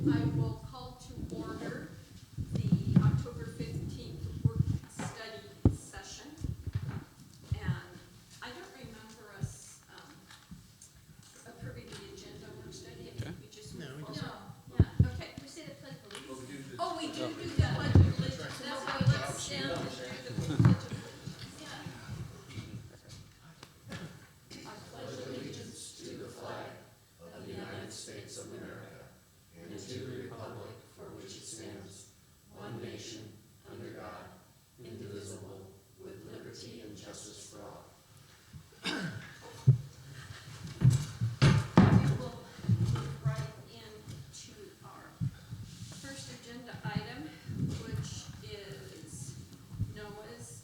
I will call to order the October 15th work study session. And I don't remember us approving the agenda work study. I think we just No, we moved just- forward. Yeah, Okay. we say the pledge of allegiance. Oh, we do the pledge of allegiance. That's why let's stand and do the pledge of allegiance. I pledge allegiance to the flag of the United States of America and to the republic for which it stands, one nation, under God, indivisible, with liberty and justice for all. We will move right into our first agenda item, which is NOAA's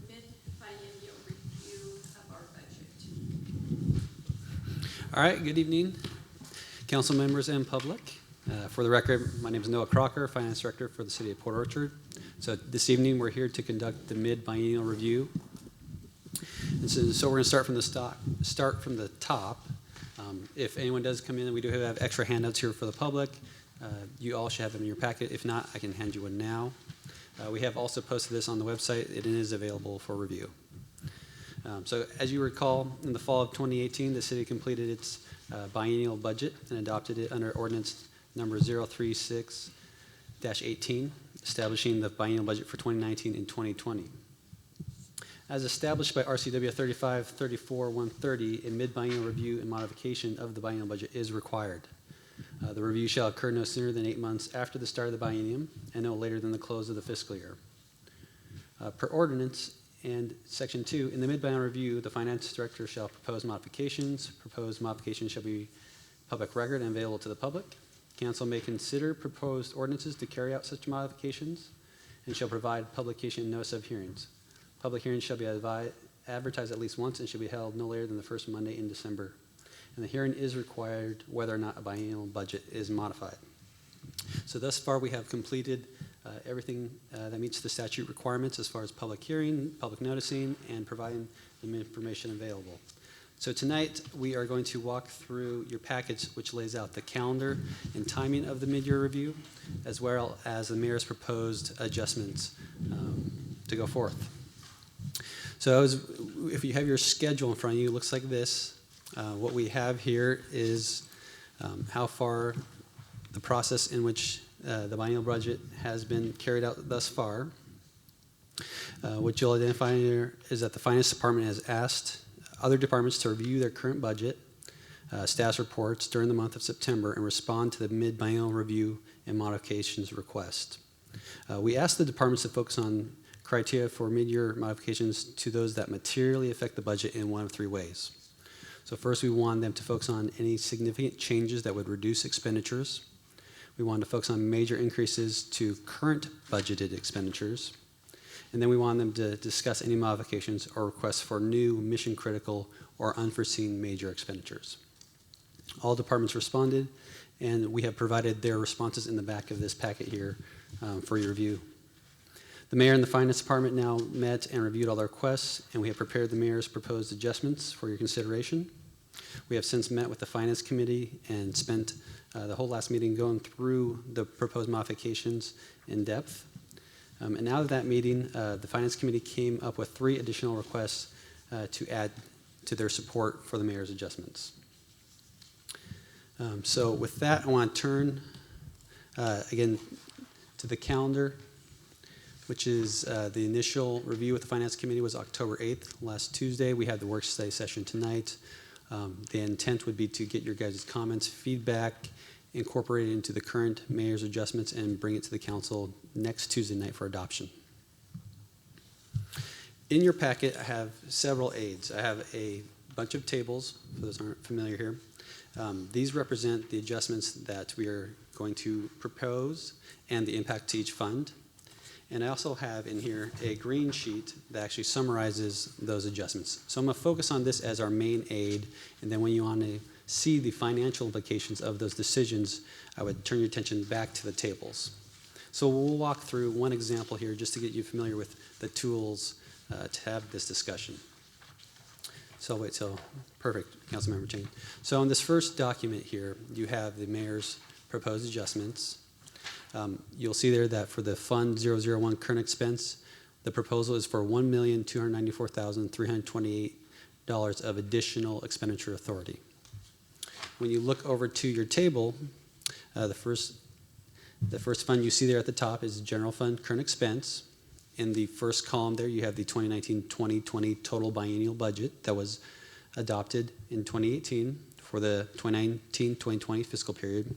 mid-biennial review of our budget. All right, good evening, council members and public. For the record, my name is Noah Crocker, Finance Director for the City of Port Orchard. So this evening, we're here to conduct the mid-biennial review. And so we're going to start from the top. If anyone does come in, we do have extra handouts here for the public. You all should have them in your packet. If not, I can hand you one now. We have also posted this on the website. It is available for review. So as you recall, in the fall of 2018, the city completed its biennial budget and adopted it under ordinance number 036-18, establishing the biennial budget for 2019 and 2020. As established by RCW 3534-130, a mid-biennial review and modification of the biennial budget is required. The review shall occur no sooner than 8 months after the start of the biennium and no later than the close of the fiscal year. Per ordinance and Section 2, in the mid-biennial review, the Finance Director shall propose modifications. Proposed modifications shall be public record and available to the public. Council may consider proposed ordinances to carry out such modifications and shall provide publication and notice of hearings. Public hearings shall be advertised at least once and should be held no later than the first Monday in December. And the hearing is required whether or not a biennial budget is modified. So thus far we have completed everything that meets the statute requirements as far as public hearing, public noticing, and providing the information available. So tonight we are going to walk through your package, which lays out the calendar and timing of the mid-year review, as well as the mayor's proposed adjustments to go forth. So if you have your schedule in front of you, it looks like this. What we have here is how far the process in which the biennial budget has been carried out thus far. What you'll identify here is that the Finance Department has asked other departments to review their current budget, status reports during the month of September and respond to the mid-biennial review and modifications request. We asked the departments to focus on criteria for mid-year modifications to those that materially affect the budget in one of three ways. So first, we want them to focus on any significant changes that would reduce expenditures. We wanted to focus on major increases to current budgeted expenditures. And then we want them to discuss any modifications or requests for new mission-critical or unforeseen major expenditures. All departments responded, and we have provided their responses in the back of this packet here for your review. The mayor and the finance department now met and reviewed all their requests, and we have prepared the mayor's proposed adjustments for your consideration. We have since met with the finance committee and spent the whole last meeting going through the proposed modifications in depth. And out of that meeting, the Finance Committee came up with 3 additional requests to add to their support for the mayor's adjustments. So with that, I want to turn again to the calendar, which is the initial review with the Finance Committee was October 8th, last Tuesday. We had the work study session tonight. The intent would be to get your guys' comments, feedback, incorporate it into the current mayor's adjustments and bring it to the council next Tuesday night for adoption. In your packet, I have several aids. I have a bunch of tables, for those who aren't familiar here. These represent the adjustments that we are going to propose and the impact to each fund. And I also have in here a green sheet that actually summarizes those adjustments. So I'm going to focus on this as our main aid, and then when you want to see the financial implications of those decisions, I would turn your attention back to the tables. So we'll walk through one example here just to get you familiar with the tools to have this discussion. Perfect, Councilmember Chang. So in this first document here, you have the mayor's proposed adjustments. You'll see there that for the Fund 001 current expense, the proposal is for $1,294,328 of additional expenditure authority. When you look over to your table, the first fund you see there at the top is General Fund current expense. In the first column there, you have the 2019-2020 total biennial budget that was adopted in 2018 for the 2019-2020 fiscal period.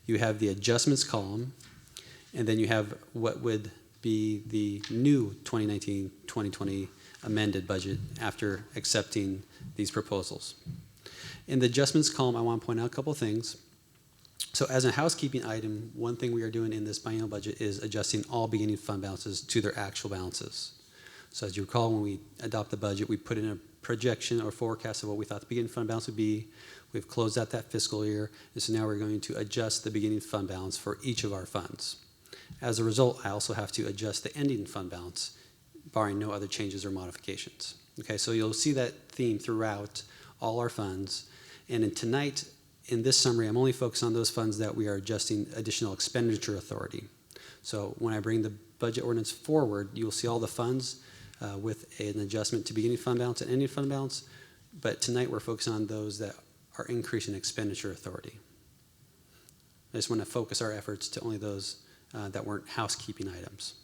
You have the adjustments column, and then you have what would be the new 2019-2020 amended budget after accepting these proposals. In the adjustments column, I want to point out a couple things. So as a housekeeping item, one thing we are doing in this biennial budget is adjusting all beginning fund balances to their actual balances. So as you recall, when we adopt the budget, we put in a projection or forecast of what we thought the beginning fund balance would be. We've closed out that fiscal year, and so now we're going to adjust the beginning fund balance for each of our funds. As a result, I also have to adjust the ending fund balance, barring no other changes or modifications. Okay, so you'll see that theme throughout all our funds. And tonight, in this summary, I'm only focused on those funds that we are adjusting additional expenditure authority. So when I bring the budget ordinance forward, you will see all the funds with an adjustment to beginning fund balance and ending fund balance. But tonight, we're focusing on those that are increasing expenditure authority. I just want to focus our efforts to only those that weren't housekeeping items.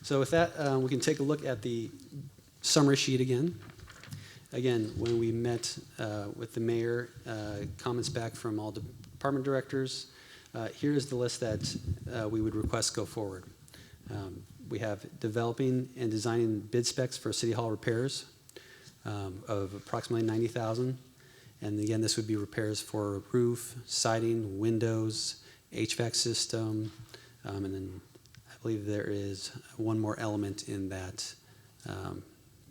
So with that, we can take a look at the summary sheet again. Again, when we met with the mayor, comments back from all department directors, here is the list that we would request go forward. We have developing and designing bid specs for City Hall repairs of approximately $90,000. And again, this would be repairs for roof, siding, windows, HVAC system, and then I believe there is one more element in that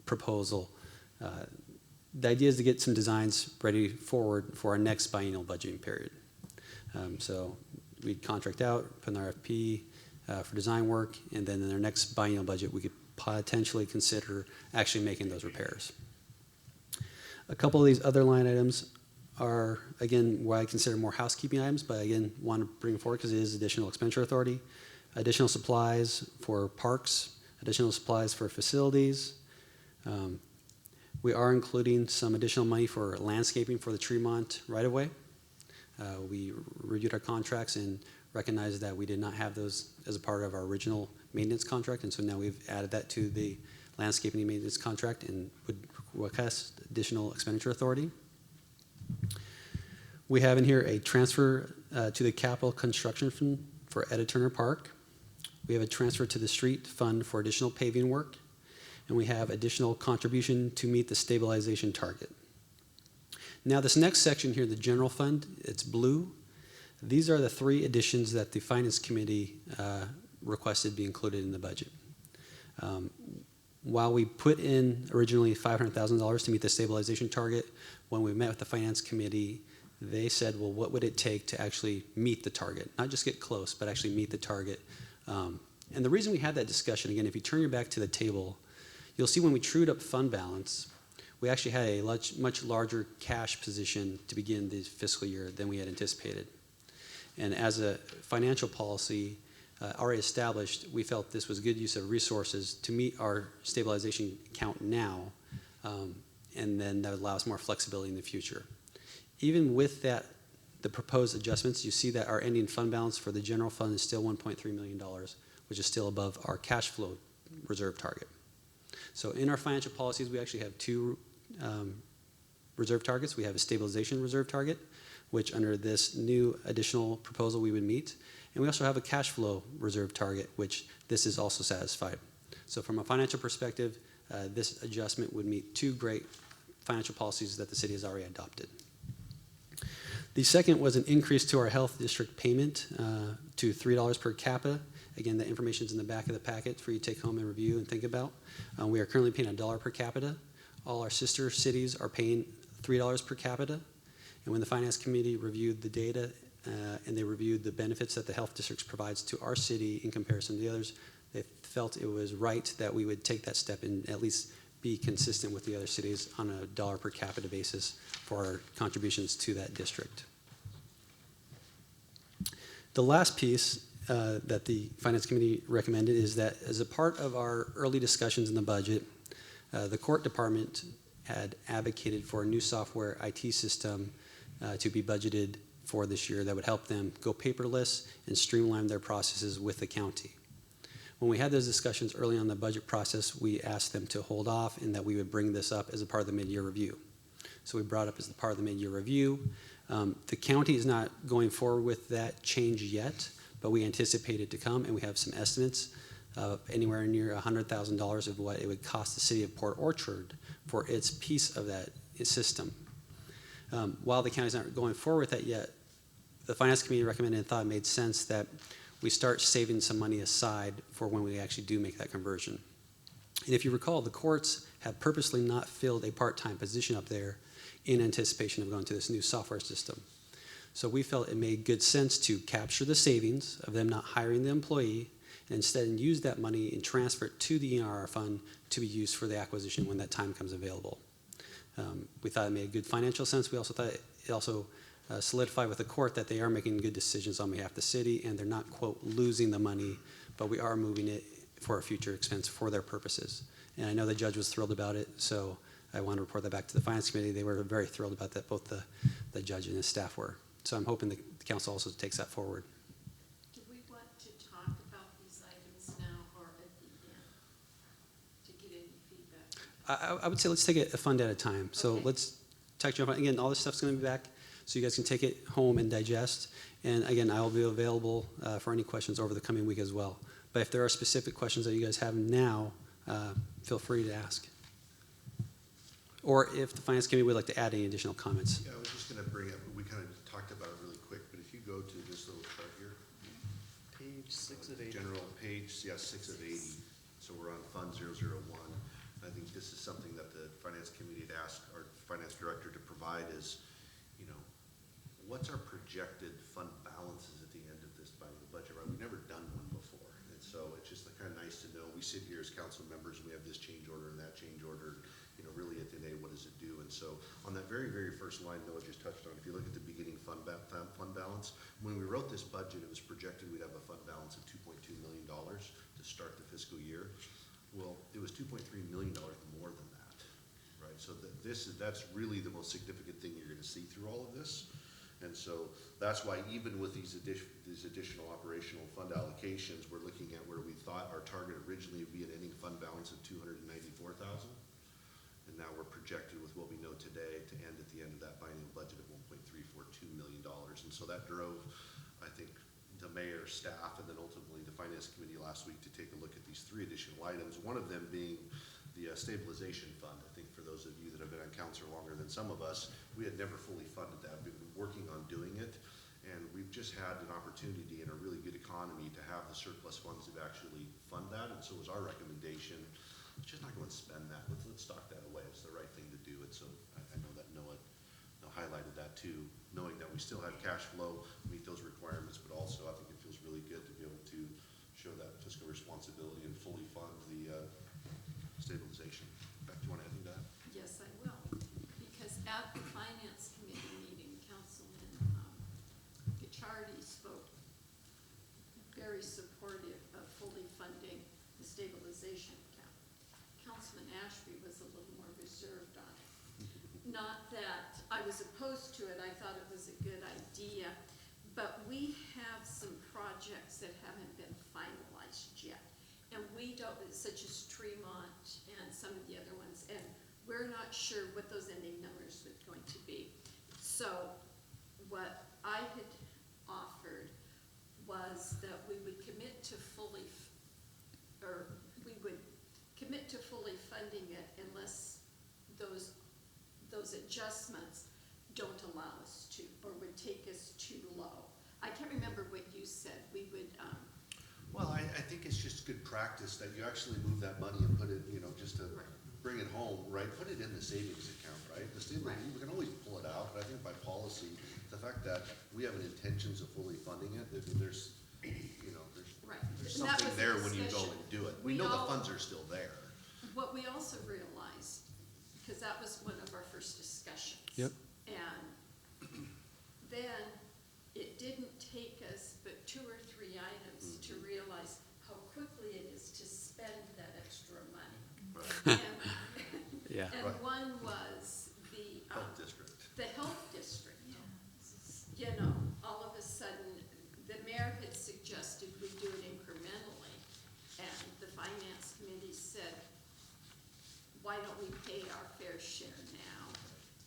proposal. The idea is to get some designs ready forward for our next biennial budgeting period. So we'd contract out, put an RFP for design work, and then in our next biennial budget, we could potentially consider actually making those repairs. A couple of these other line items are, again, what I consider more housekeeping items, but again, want to bring forward because it is additional expenditure authority. Additional supplies for parks, additional supplies for facilities. We are including some additional money for landscaping for the Tremont right-of-way. We reviewed our contracts and recognized that we did not have those as a part of our original maintenance contract, and so now we've added that to the landscaping and maintenance contract and would request additional expenditure authority. We have in here a transfer to the capital construction fund for Etta Turner Park. We have a transfer to the street fund for additional paving work, and we have additional contribution to meet the stabilization target. Now this next section here, the general fund, it's blue. These are the three additions that the Finance Committee requested be included in the budget. While we put in originally $500,000 to meet the stabilization target, when we met with the Finance Committee, they said, well, what would it take to actually meet the target? Not just get close, but actually meet the target. And the reason we had that discussion, again, if you turn your back to the table, you'll see when we trued up fund balance, we actually had a much larger cash position to begin the fiscal year than we had anticipated. And as a financial policy already established, we felt this was good use of resources to meet our stabilization count now, and then that would allow us more flexibility in the future. Even with that, the proposed adjustments, you see that our ending fund balance for the general fund is still $1.3 million, which is still above our cash flow reserve target. So in our financial policies, we actually have two reserve targets. We have a stabilization reserve target, which under this new additional proposal we would meet. And we also have a cash flow reserve target, which this is also satisfied. So from a financial perspective, this adjustment would meet two great financial policies that the city has already adopted. The second was an increase to our health district payment to $3 per capita. Again, the information is in the back of the packet for you to take home and review and think about. We are currently paying $1 per capita. All our sister cities are paying $3 per capita. And when the Finance Committee reviewed the data and they reviewed the benefits that the health districts provides to our city in comparison to the others, they felt it was right that we would take that step and at least be consistent with the other cities on a $1 per capita basis for our contributions to that district. The last piece that the Finance Committee recommended is that as a part of our early discussions in the budget, the court department had advocated for a new software IT system to be budgeted for this year that would help them go paperless and streamline their processes with the county. When we had those discussions early on in the budget process, we asked them to hold off and that we would bring this up as a part of the mid-year review. So we brought up as a part of the mid-year review. The county is not going forward with that change yet, but we anticipate it to come, and we have some estimates of anywhere near $100,000 of what it would cost the city of Port Orchard for its piece of that system. While the county's not going forward with that yet, the Finance Committee recommended and thought it made sense that we start saving some money aside for when we actually do make that conversion. And if you recall, the courts have purposely not filled a part-time position up there in anticipation of going to this new software system. So we felt it made good sense to capture the savings of them not hiring the employee and instead use that money and transfer it to the ENRR fund to be used for the acquisition when that time comes available. We thought it made good financial sense. We also thought it also solidified with the court that they are making good decisions on behalf of the city and they're not, quote, losing the money, but we are moving it for a future expense for their purposes. And I know the judge was thrilled about it, so I want to report that back to the Finance Committee. They were very thrilled about that, both the judge and his staff were. So I'm hoping the council also takes that forward. Do we want to talk about these items now or at the end to get any feedback? I would say let's take it a fund at a time. So Okay. let's touch on, again, all this stuff's going to be back, so you guys can take it home and digest. And again, I will be available for any questions over the coming week as well. But if there are specific questions that you guys have now, feel free to ask. Or if the Finance Committee would like to add any additional comments. Yeah, I was just going to bring up, we kind of talked about it really quick, but if you go to this little chart here, Page 6 of 8. general page, 6 of 80, so we're on Fund 001. I think this is something that the Finance Committee had asked our Finance Director to provide is, you know, what's our projected fund balances at the end of this biennial budget, right? We've never done one before, and so it's just kind of nice to know. We sit here as council members, and we have this change order and that change order, you know, really at the end of the day, what does it do? And so on that very, very first line Noah just touched on, if you look at the beginning fund balance, when we wrote this budget, it was projected we'd have a fund balance of $2.2 million to start the fiscal year. Well, it was $2.3 million more than that, right? So that's really the most significant thing you're going to see through all of this. And so that's why even with these additional operational fund allocations, we're looking at where we thought our target originally would be an ending fund balance of $294,000. And now we're projected with what we know today to end at the end of that biennial budget of $1.342 million. And so that drove, I think, the mayor, staff, and then ultimately the Finance Committee last week to take a look at these 3 additional items, one of them being the stabilization fund. I think for those of you that have been on council longer than some of us, we had never fully funded that. We've been working on doing it, and we've just had an opportunity in a really good economy to have the surplus funds to actually fund that, and so it was our recommendation, let's just not go and spend that. Let's stock that away. It's the right thing to do. And so I know that Noah highlighted that too, knowing that we still have cash flow, meet those requirements, but also I think it feels really good to be able to show that fiscal responsibility and fully fund the stabilization. Beck, do you want to add anything to that? Yes, I will, because at the Finance Committee meeting, Councilman Gachardi spoke very supportive of fully funding the stabilization account. Councilman Ashby was a little more reserved on it. Not that I was opposed to it, I thought it was a good idea, but we have some projects that haven't been finalized yet. And we don't, such as Tremont and some of the other ones, and we're not sure what those ending numbers are going to be. So what I had offered was that we would commit to fully, funding it unless those adjustments don't allow us to, or would take us too low. I can't remember what you said. We would, Well, I think it's just good practice that you actually move that money and put it, you know, just to Right. bring it home, right? Put it in the savings account, right? The stability, Right. we can always pull it out, but I think by policy, the fact that we have an intentions of fully funding it, that there's, you know, right. there's And that something was the there when you go discussion. and do it. We We know the all- funds are still there. What we also realized, because that was one of our first discussions. Yep. And then it didn't take us but pay our fair share now.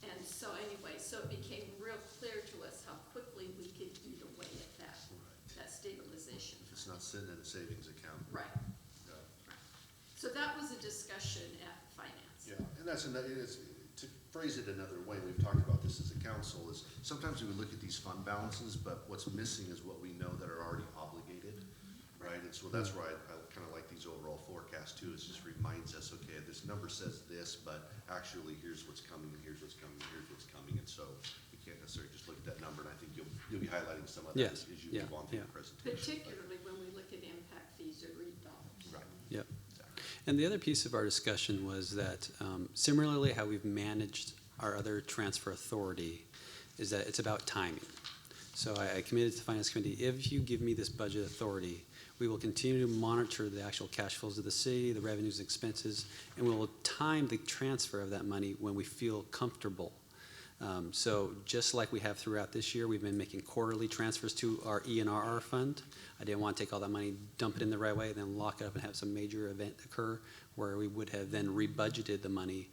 And so anyway, so it became real clear to us how quickly we could eat away at that stabilization It's fund. not sitting in a savings account. Right. Yeah. So that was a discussion at finance. Yeah, and that's another, to phrase it another way, we've talked about this as a council, is sometimes we would look at these fund balances, but what's missing is what we know that are already obligated, right? And so that's why I kind of like these overall forecasts too, it just reminds us, okay, this number says this, but actually here's what's coming, and here's what's coming, and here's what's coming, and so we can't necessarily just look at that number, and I think you'll be highlighting some of that Yes, as you yeah, move on through yeah. the presentation. Particularly when we look at impact fees or REIT dollars. Right. Yep. Exactly. And the other piece of our discussion was that similarly how we've managed our other transfer authority is that it's about timing. So I committed to the Finance Committee, if you give me this budget authority, we will continue to monitor the actual cash flows of the city, the revenues and expenses, and we will time the transfer of that money when we feel comfortable. So just like we have throughout this year, we've been making quarterly transfers to our ENRR fund. I didn't want to take all that money, dump it in the right way, then lock it up and have some major event occur where we would have then rebudgeted the money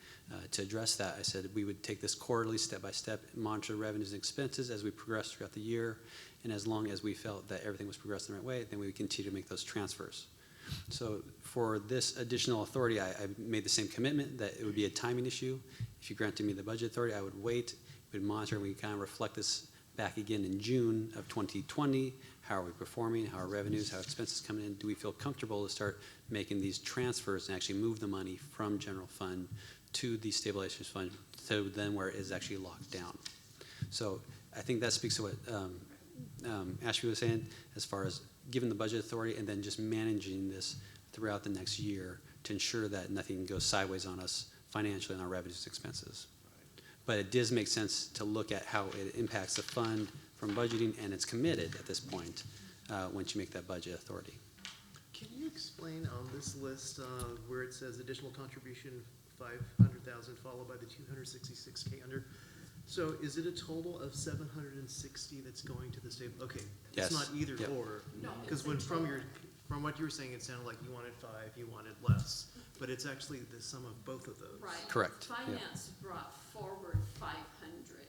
to address that. I said we would take this quarterly, step by step, monitor revenues and expenses as we progress throughout the year. And as long as we felt that everything was progressing the right way, then we would continue to make those transfers. So for this additional authority, I made the same commitment that it would be a timing issue. If you granted me the budget authority, I would wait, we'd monitor, and we kind of reflect this back again in June of 2020. How are we performing? How are revenues? How are expenses coming in? Do we feel comfortable to start making these transfers and actually move the money from general fund to the stabilization fund to then where it is actually locked down? So I think that speaks to what Ashby was saying as far as given the budget authority and then just managing this throughout the next year to ensure that nothing goes sideways on us financially on our revenues and expenses. But it does make sense to look at how it impacts the fund from budgeting, and it's committed at this point once you make that budget authority. Can you explain on this list where it says additional contribution 500,000 followed by the 266K under? So is it a total of 760 that's going to the state? Okay, Yes. it's not either Yep. or. No, Because it's a when total. from what you were saying, it sounded like you wanted 5, you wanted less, but it's actually the sum of both of those. Right. Correct, yeah. Finance brought forward 500,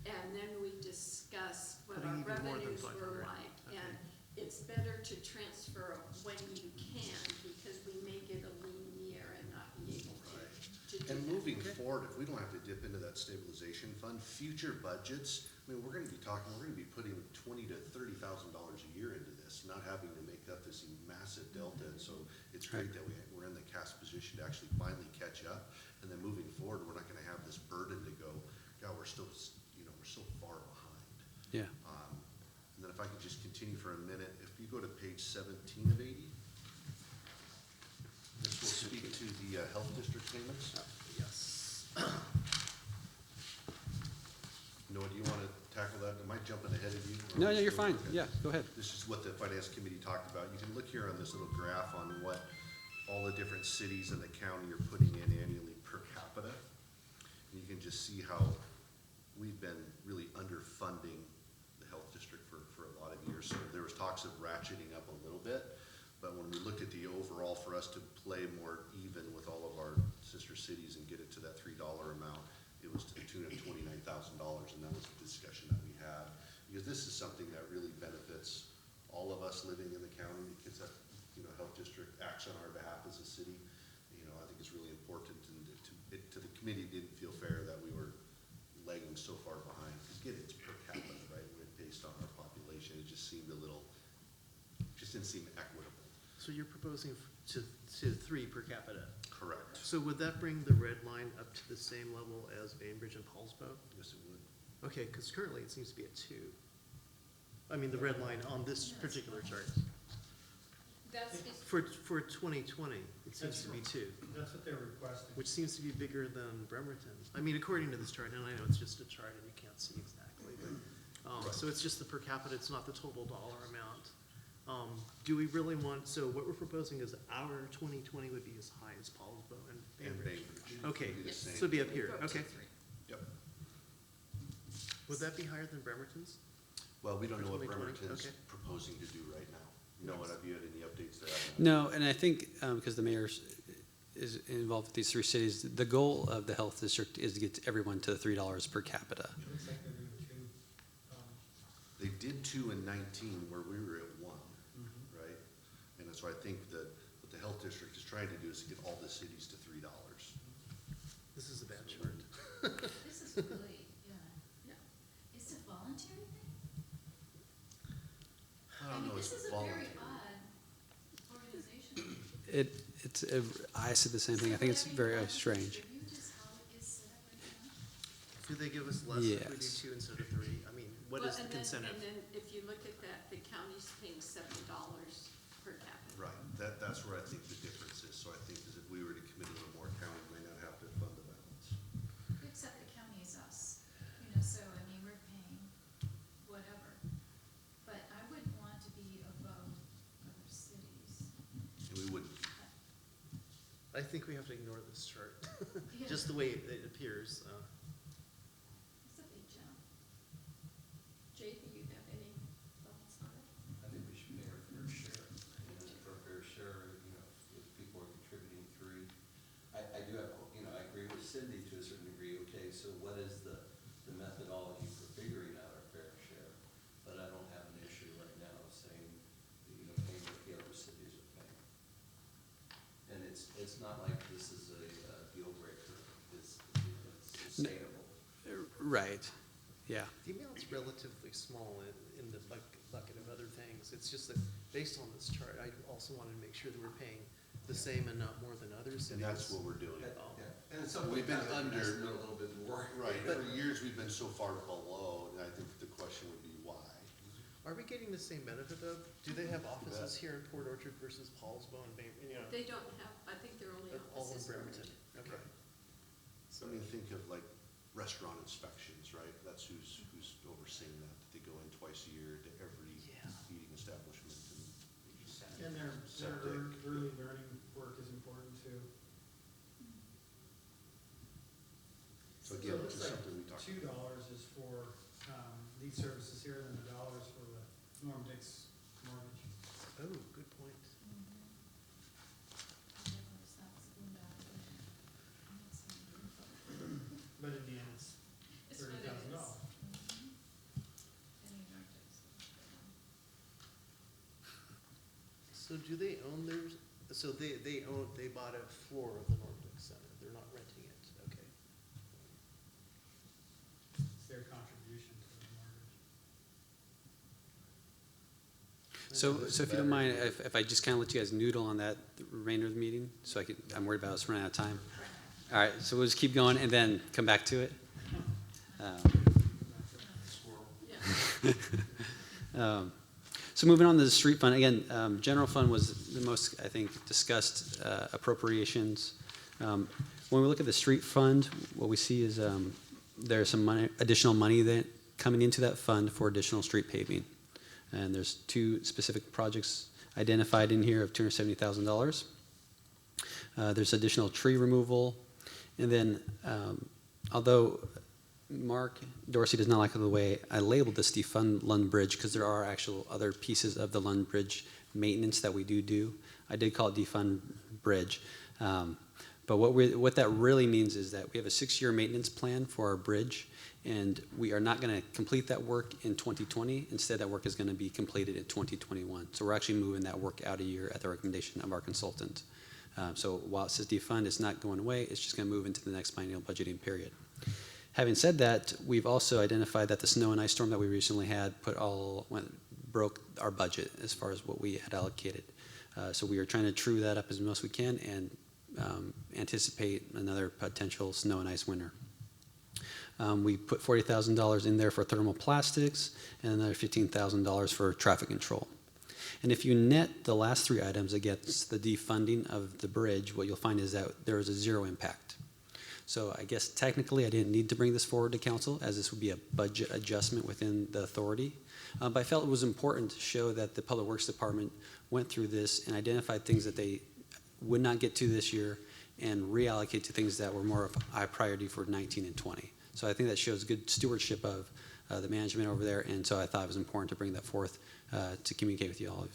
and then we discussed what Putting our even more than revenues were 500. like. Okay. And it's better to transfer when you can, because we may get a lean year and not be able to do that. And moving forward, if we don't have to dip into that stabilization fund, future budgets, I mean, we're gonna be putting $20,000 to $30,000 a year into this, not having to make up this massive delta. And so it's great that we're in the cast position to actually finally catch up. And then moving forward, we're not gonna have this burden to go, God, we're still, we're so far behind. Yeah. And then if I could just continue for a minute, if you go to page 17 of 80, this will speak to the health district payments. Yes. Noah, do you want to tackle that? Am I jumping ahead of you? No, you're fine. Okay. Yeah, go ahead. This is what the finance committee talked about. You can look here on this little graph on what all the different cities in the county are putting in annually per capita. And you can just see how we've been really underfunding the health district for a lot of years. So there was talks of ratcheting up a little bit, but when we looked at the overall for us to play more even with all of our sister cities and get it to that $3 amount, it was to the tune of $29,000, and that was the discussion that we had. Because this is something that really benefits all of us living in the county, because that, health district acts on our behalf as a city. I think it's really important, and to the committee, didn't feel fair that we were lagging so far behind. Because again, it's per capita, right, based on our population, it just seemed didn't seem equitable. So you're proposing to 3 per capita. Correct. So would that bring the red line up to the same level as Bainbridge and Paulsbo? Yes, it would. Okay, because currently it seems to be at 2. I mean, the red line on this particular chart. That's, For 2020, it seems to be 2, That's what they're requesting. which seems to be bigger than Bremerton. I mean, according to this chart, and I know it's just a chart and you can't see exactly, but, so it's just the per capita, it's not the total dollar amount. Do we really want, so what we're proposing is our 2020 would be as high as Paulsbo and And Bainbridge? Bainbridge. Okay, Would be the Yes. same. so it'd be up we here, go to okay. 3. Yep. Would that be higher than Bremerton's? Well, we don't For know what 2020, Bremerton's okay. proposing to do right now. Have you had any updates there? No, and I think because the mayor's is involved with these three cities, the goal of the health district is to get everyone to the $3 per capita. It looks like they're doing two. They did 2 in 19 where we were at 1, right? And so I think that what the health district is trying to do is to get all the cities to $3. This is a bad chart. This is really, yeah. Yeah. Is it a voluntary thing? I don't know, This it's is a very voluntary. odd organization. I said the same thing. I think it's very strange. Distribute is how it is set up right now? Do they give us less if we do Yes. 2 instead of 3? I mean, what Well, is the and then- incentive? And then if you look at that, the county's paying $7 per capita. Right, that's where I think the difference is. So I think is if we were to commit a little more, county may not have to fund the balance. Except the county is us, you know, so, I mean, we're paying whatever. But I wouldn't want to be above other cities. And we wouldn't. I think we have to ignore this chart, Yeah. just the way it appears. It's a big jump. Jay, do you have any thoughts on it? I think we should pay our fair share, and our fair share, if people are contributing 3. I do have, I agree with Cindy to a certain degree, okay, so what is the methodology for figuring out our fair share? But I don't have an issue right now of saying, paying what the other cities are paying. And it's not like this is a deal breaker, it's sustainable. Right, yeah. The amount's relatively small in the bucket of other things. It's just that, based on this chart, I also wanted to make sure that we're paying the same and not more than other cities. And that's what we're doing. Yeah. And some We've been under- a little bit more. Right, for years, we've been so far below, and I think the question would be why. Are we getting the same benefit of, do they have offices here in Port Orchard versus Paulsbo and, They don't have, I think they're only all in offices. Bremerton? Okay. So I mean, think of like restaurant inspections, right? That's who's overseeing that they go in twice a year to every Yeah. eating establishment and. And their Septic. early learning work is important too. So again, it which looks is like something we talked $2 about. is for, these services here, and then $1 is for the Norm Dix mortgage. Oh, good point. But in the end, it's It's what it $30,000. is. So do they own theirs? So they bought a floor of the Norm Dix Center. They're not renting it, okay. It's their contribution to the mortgage. So if you don't mind, if I just kind of let you guys noodle on that the remainder of the meeting, so I'm worried about us running out of time. All right, so we'll just keep going and then come back to it. Yeah. So moving on to the street fund, again, general fund was the most, I think, discussed appropriations. When we look at the street fund, what we see is there's some additional money that coming into that fund for additional street paving. And there's 2 specific projects identified in here of $270,000. There's additional tree removal. And then, although Mark Dorsey does not like the way I labeled this defund Lund Bridge, because there are actual other pieces of the Lund Bridge maintenance that we do. I did call it defund bridge. But what that really means is that we have a 6-year maintenance plan for our bridge, and we are not going to complete that work in 2020. Instead, that work is going to be completed in 2021. So we're actually moving that work out a year at the recommendation of our consultant. So while it says defund, it's not going away. It's just going to move into the next biennial budgeting period. Having said that, we've also identified that the snow and ice storm that we recently had broke our budget as far as what we had allocated. So we are trying to true that up as much as we can and anticipate another potential snow and ice winter. We put $40,000 in there for thermoplastics and another $15,000 for traffic control. And if you net the last 3 items against the defunding of the bridge, what you'll find is that there is a 0 impact. So I guess technically I didn't need to bring this forward to council, as this would be a budget adjustment within the authority. But I felt it was important to show that the Public Works Department went through this and identified things that they would not get to this year and reallocate to things that were more of a high priority for 19 and 20. So I think that shows good stewardship of the management over there, and so I thought it was important to bring that forth to communicate with you all.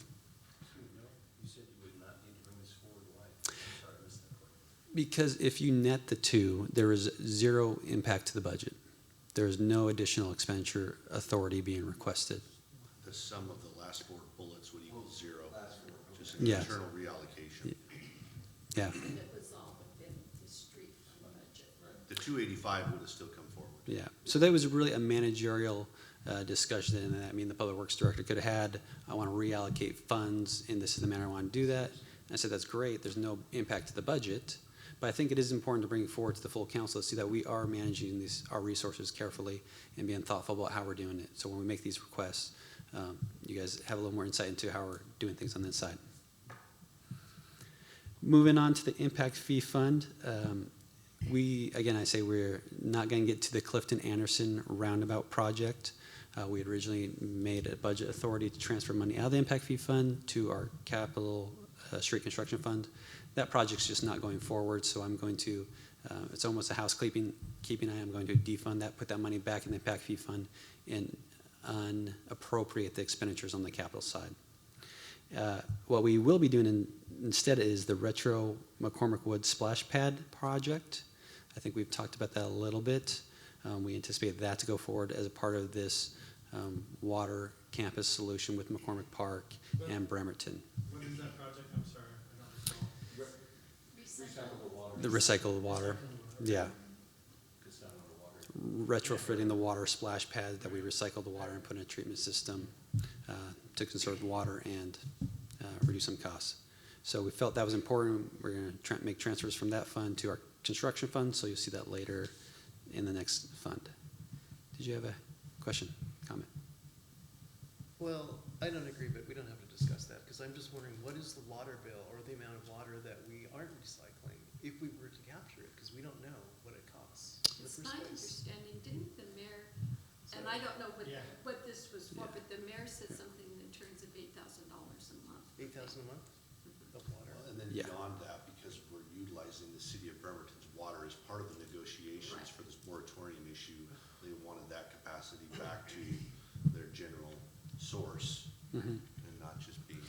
You said you would not need to bring this forward, why? Sorry, I missed that part. Because if you net the two, there is zero impact to the budget. There is no additional expenditure authority being requested. The sum of the last four bullets would equal zero, just an Yes. internal reallocation. Yeah, And it was all within the street fund budget. The 285 would have still come forward. yeah. So that was really a managerial discussion, and I mean, the Public Works Director could have had, I want to reallocate funds, and this is the manner I want to do that. And I said, that's great, there's no impact to the budget, but I think it is important to bring it forward to the full council to see that we are managing our resources carefully and being thoughtful about how we're doing it. So when we make these requests, you guys have a little more insight into how we're doing things on this side. Moving on to the impact fee fund, again, I say we're not going to get to the Clifton Anderson roundabout project. We had originally made a budget authority to transfer money out of the impact fee fund to our capital street construction fund. That project's just not going forward, so I'm going to, it's almost a housekeeping item. I'm going to defund that, put that money back in the impact fee fund, and unappropriate the expenditures on the capital side. What we will be doing instead is the retro McCormick Wood splash pad project. I think we've talked about that a little bit. We anticipate that to go forward as a part of this water campus solution with McCormick Park and Bremerton. What is that project? I'm sorry, I don't recall. The recycled water, yeah. Retrofitting the water splash pad that we recycle the water and put in a treatment system to conserve water and reduce some costs. So we felt that was important. We're going to make transfers from that fund to our construction fund, so you'll see that later in the next fund. Did you have a question, comment? Well, I don't agree, but we don't have to discuss that, because I'm just wondering, what is the water bill or the amount of water that we aren't recycling if we were to capture it, because we don't know what it costs in the It's first my place. understanding, didn't the mayor, and I don't know Yeah. what this was for, Yeah. but the mayor said something in terms of $8,000 a month. 8,000 a month of water? Well, and then Yeah. beyond that, because we're utilizing the city of Bremerton's water as part of the negotiations Right. for this moratorium issue, they wanted that capacity back to their general source and not just being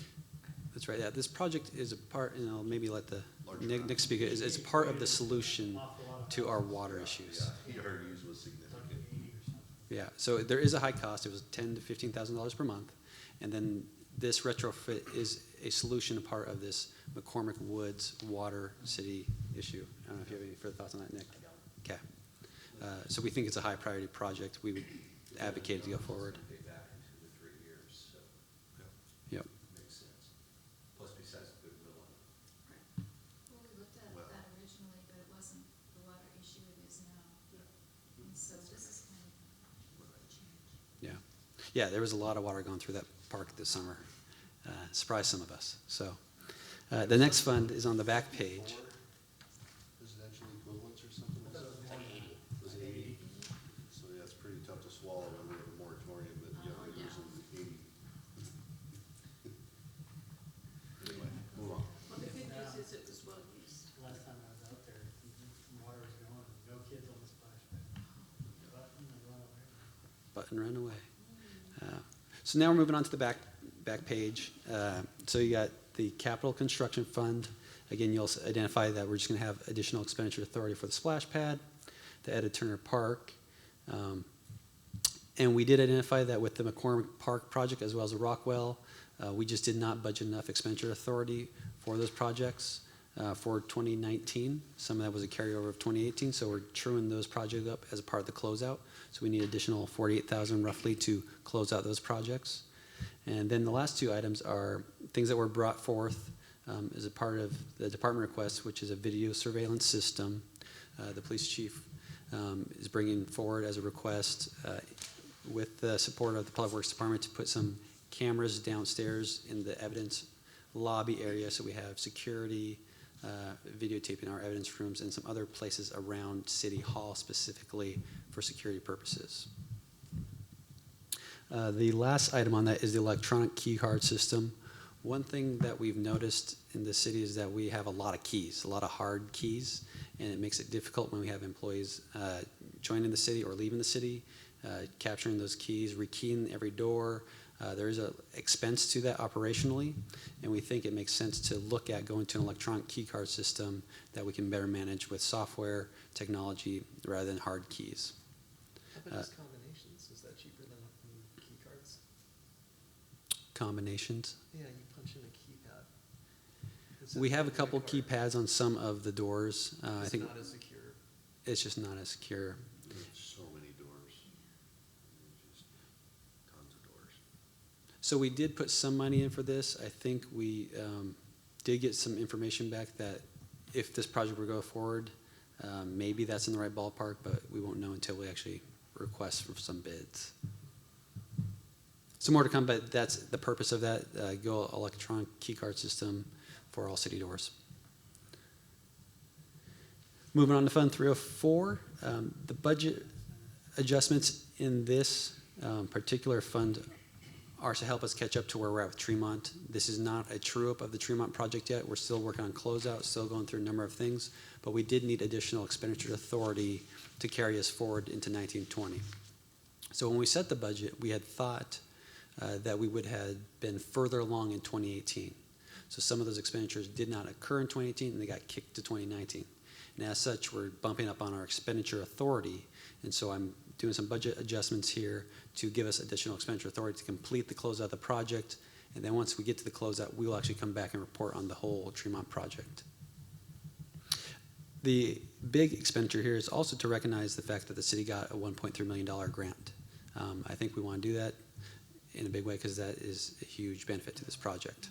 That's right, yeah, this project is a part, and I'll maybe let the Larger Nick amount. speak, is part of the solution Awful lot of to our houses. water issues. ERUs was It's like significant. 80 or something. Yeah, so there is a high cost, it was $10,000 to $15,000 per month, and then this retrofit is a solution, a part of this McCormick Woods water city issue. I don't know if you have any further thoughts on that, Nick? Okay. So we think it's a high priority project, we would advocate to go forward. Pay back into the 3 years, so Yep. makes sense. Plus besides the goodwill on it. Well, we looked at Well- that originally, but it wasn't the water issue it is now. And so this is kind of a change. Yeah, yeah, there was a lot of water going through that park this summer. Surprised some of us. So the next fund is on the back page. Residential equivalents or something? Was it 80? So yeah, it's pretty tough to swallow when we have a moratorium, but yeah, Oh, it yeah. was in 80. Anyway, move on. Well, the good news is it was well used. Last time I was out there, water was going, no kids on the splash pad. Button and run away. Button run away. So now we're moving on to the back page. So you got the capital construction fund. Again, you'll identify that we're just going to have additional expenditure authority for the splash pad, the Etta Turner Park. And we did identify that with the McCormick Park project as well as the Rockwell, we just did not budget enough expenditure authority for those projects for 2019. Some of that was a carryover of 2018, so we're truing those projects up as a part of the closeout. So we need additional $48,000 roughly to close out those projects. And then the last two items are things that were brought forth as a part of the department request, which is a video surveillance system. The police chief is bringing forward as a request with the support of the Public Works Department to put some cameras downstairs in the evidence lobby area, so we have security videotaping our evidence rooms and some other places around City Hall specifically for security purposes. The last item on that is the electronic key card system. One thing that we've noticed in the city is that we have a lot of keys, a lot of hard keys, and it makes it difficult when we have employees joining the city or leaving the city, capturing those keys, rekeying every door, There is an expense to that operationally, and we think it makes sense to look at going to an electronic key card system that we can better manage with software, technology, rather than hard keys. How about just combinations? Is that cheaper than key cards? Combinations. Yeah, you punch in a keypad. We have a couple keypads on some of the doors. I It's think not as secure. it's just not as secure. There's so many doors. Just tons of doors. So we did put some money in for this. I think we did get some information back that if this project were to go forward, maybe that's in the right ballpark, but we won't know until we actually request for some bids. So more to come, but that's the purpose of that, go electronic key card system for all city doors. Moving on to Fund 304, the budget adjustments in this particular fund are to help us catch up to where we're at with Tremont. This is not a true-up of the Tremont project yet. We're still working on closeout, still going through a number of things, but we did need additional expenditure authority to carry us forward into 1920. So when we set the budget, we had thought that we would have been further along in 2018. So some of those expenditures did not occur in 2018, and they got kicked to 2019. And as such, we're bumping up on our expenditure authority, and so I'm doing some budget adjustments here to give us additional expenditure authority to complete the closeout of the project. And then once we get to the closeout, we will actually come back and report on the whole Tremont project. The big expenditure here is also to recognize the fact that the city got a $1.3 million grant. I think we want to do that in a big way because that is a huge benefit to this project.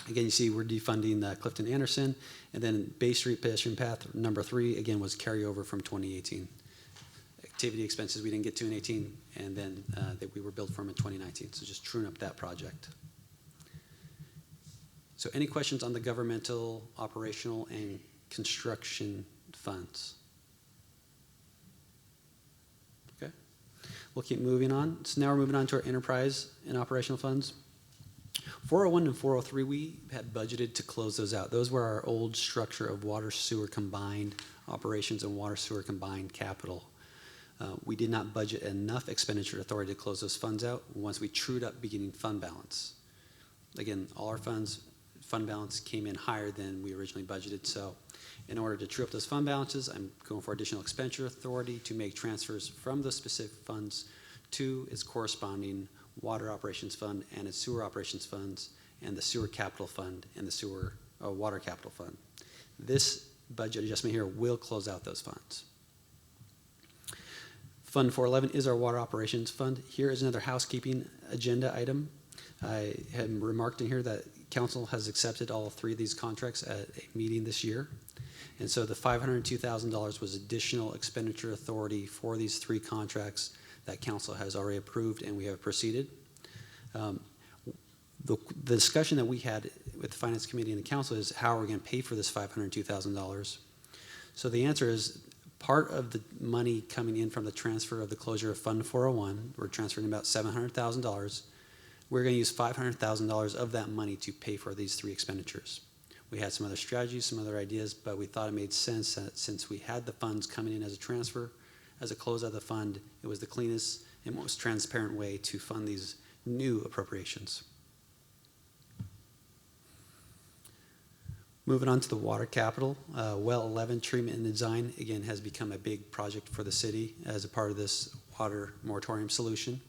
Again, you see we're defunding Clifton Anderson, and then Bay Street pedestrian path number 3, again, was carryover from 2018. Activity expenses we didn't get to in 18, and then that we were billed from in 2019. So just truing up that project. So any questions on the governmental, operational, and construction funds? Okay. We'll keep moving on. So now we're moving on to our enterprise and operational funds. 401 and 403, we had budgeted to close those out. Those were our old structure of water sewer combined operations and water sewer combined capital. We did not budget enough expenditure authority to close those funds out once we trued up beginning fund balance. Again, all our funds, fund balance came in higher than we originally budgeted. So in order to true up those fund balances, I'm going for additional expenditure authority to make transfers from those specific funds to its corresponding water operations fund and its sewer operations funds and the sewer capital fund and the sewer water capital fund. This budget adjustment here will close out those funds. Fund 411 is our water operations fund. Here is another housekeeping agenda item. I had remarked in here that council has accepted all 3 of these contracts at a meeting this year. And so the $502,000 was additional expenditure authority for these 3 contracts that council has already approved, and we have proceeded. The discussion that we had with the finance committee and the council is how are we going to pay for this $502,000? So the answer is part of the money coming in from the transfer of the closure of Fund 401, we're transferring about $700,000. We're going to use $500,000 of that money to pay for these 3 expenditures. We had some other strategies, some other ideas, but we thought it made sense that since we had the funds coming in as a transfer, as a close out of the fund, it was the cleanest and most transparent way to fund these new appropriations. Moving on to the water capital, well 11 treatment and design, again, has become a big project for the city as a part of this water moratorium solution.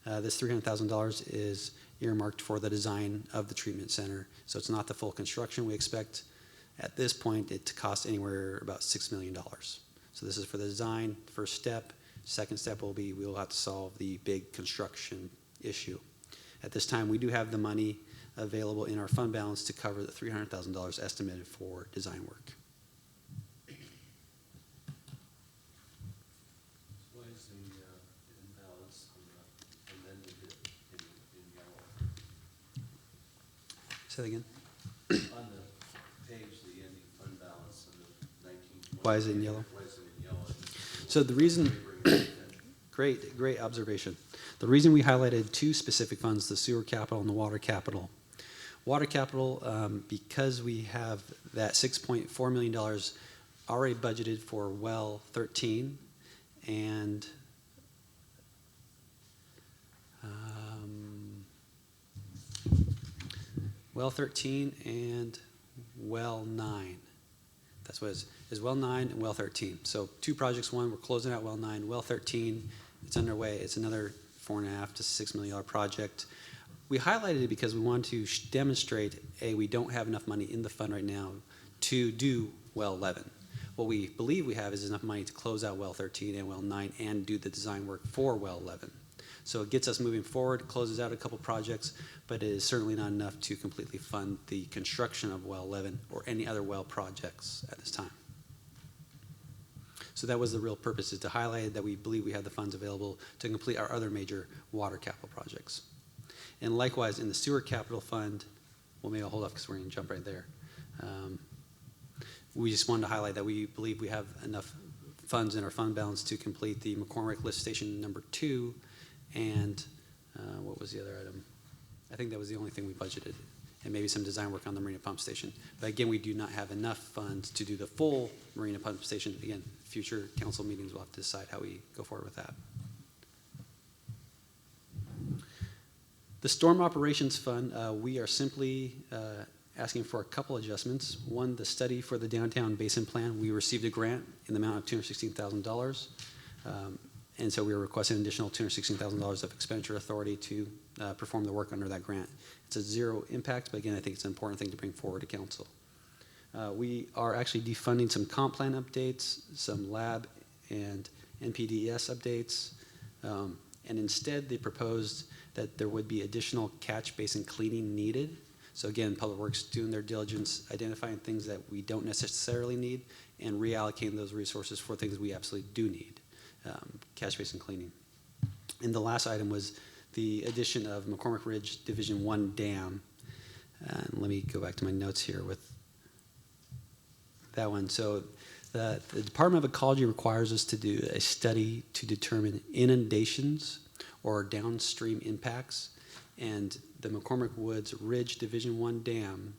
This $300,000 is earmarked for the design of the treatment center. So it's not the full construction. We expect at this point it to cost anywhere about $6 million. So this is for the design, first step. Second step will be we'll have to solve the big construction issue. At this time, we do have the money available in our fund balance to cover the $300,000 estimated for design work. Why is the imbalance on the amended in yellow? Say that again. On the page, the ending fund balance of the 1920. Why is it in yellow? Why is it in yellow? So the reason, great observation. The reason we highlighted 2 specific funds, the sewer capital and the water capital. Water capital, because we have that $6.4 million already budgeted for well 13 and well 13 and well 9. That's what it is well 9 and well 13. So 2 projects, one, we're closing out well 9, well 13, it's underway. It's another $4.5 to $6 million project. We highlighted it because we wanted to demonstrate, A, we don't have enough money in the fund right now to do well 11. What we believe we have is enough money to close out well 13 and well 9 and do the design work for well 11. So it gets us moving forward, closes out a couple projects, but it is certainly not enough to completely fund the construction of well 11 or any other well projects at this time. So that was the real purpose, is to highlight that we believe we have the funds available to complete our other major water capital projects. And likewise, in the sewer capital fund, well, maybe I'll hold off because we're going to jump right there. We just wanted to highlight that we believe we have enough funds in our fund balance to complete the McCormick Lift Station number 2, and what was the other item? I think that was the only thing we budgeted, and maybe some design work on the Marina Pump Station. But again, we do not have enough funds to do the full Marina Pump Station. Again, future council meetings will have to decide how we go forward with that. The Storm Operations Fund, we are simply asking for a couple adjustments. One, the study for the Downtown Basin Plan. We received a grant in the amount of $216,000. And so we were requesting an additional $216,000 of expenditure authority to perform the work under that grant. It's a zero impact, but again, I think it's an important thing to bring forward to council. We are actually defunding some comp plan updates, some lab and NPDES updates, and instead they proposed that there would be additional catch basin cleaning needed. So again, Public Works doing their diligence, identifying things that we don't necessarily need, and reallocating those resources for things we absolutely do need. Catch basin cleaning. And the last item was the addition of McCormick Ridge Division 1 dam. And let me go back to my notes here with that one. So the Department of Ecology requires us to do a study to determine inundations or downstream impacts. And the McCormick Woods Ridge Division 1 dam,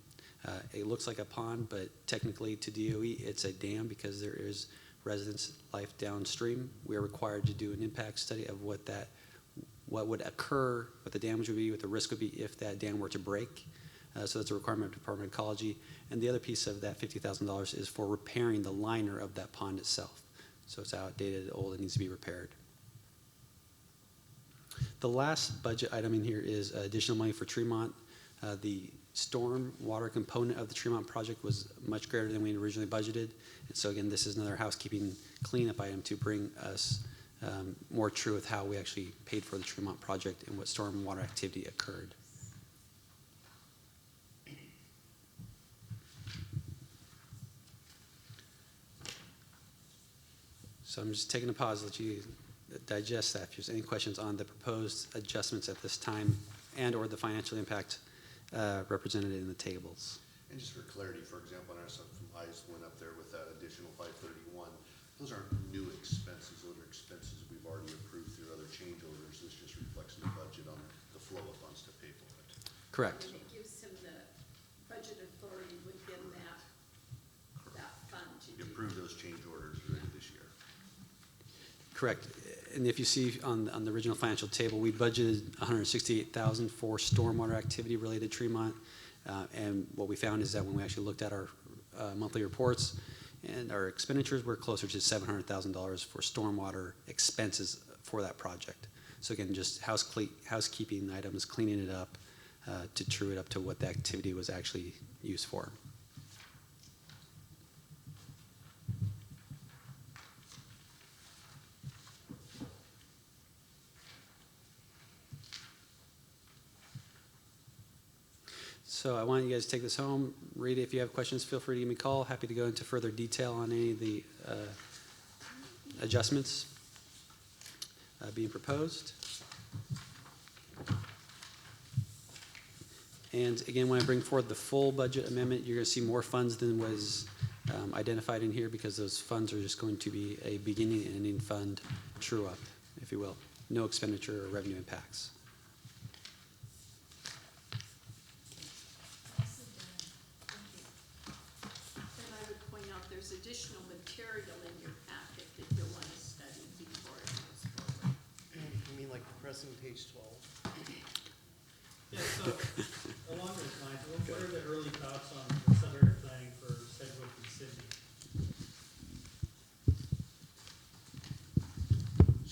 it looks like a pond, but technically to DOE it's a dam because there is residence life downstream. We are required to do an impact study of what would occur, what the damage would be, what the risk would be if that dam were to break. So that's a requirement of Department of Ecology. And the other piece of that $50,000 is for repairing the liner of that pond itself. So it's outdated, old, it needs to be repaired. The last budget item in here is additional money for Tremont. The storm water component of the Tremont project was much greater than we had originally budgeted. And so again, this is another housekeeping cleanup item to bring us more true with how we actually paid for the Tremont project and what storm water activity occurred. So I'm just taking a pause to let you digest that. If there's any questions on the proposed adjustments at this time and or the financial impact represented in the tables. And just for clarity, for example, when our son from ICE went up there with that additional 531, those aren't new expenses, those are expenses we've already approved through other change orders. This just reflects the budget on the flow of funds to pay for it. Correct. And it gives him the budget authority within that fund to You do. approved those change orders already this year. Correct. And if you see on the original financial table, we budgeted $168,000 for stormwater activity related to Tremont. And what we found is that when we actually looked at our monthly reports and our expenditures, we're closer to $700,000 for stormwater expenses for that project. So again, just housekeeping items, cleaning it up to true it up to what the activity was actually used for. So I want you guys to take this home, read it. If you have questions, feel free to give me a call. Happy to go into further detail on any of the adjustments being proposed. And again, when I bring forward the full budget amendment, you're going to see more funds than was identified in here because those funds are just going to be a beginning and ending fund true up, if you will. No expenditure or revenue impacts. And I would point out there's additional material in your packet that you'll want to study before it moves forward. You mean like pressing page 12? Yeah, so, along those lines, one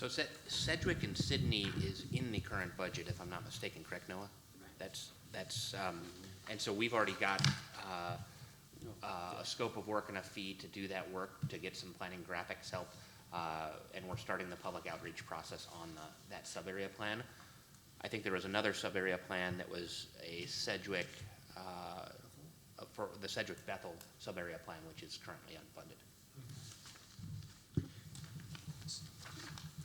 So Sedgwick and Sydney is in the current budget, if I'm not mistaken, correct, Noah? Right. And so we've already got a scope of work and a fee to do that work, to get some planning graphics help, and we're starting the public outreach process on that sub-area plan. I think there was another sub-area plan that was a Sedgwick, for the Sedgwick Bethel sub-area plan, which is currently unfunded.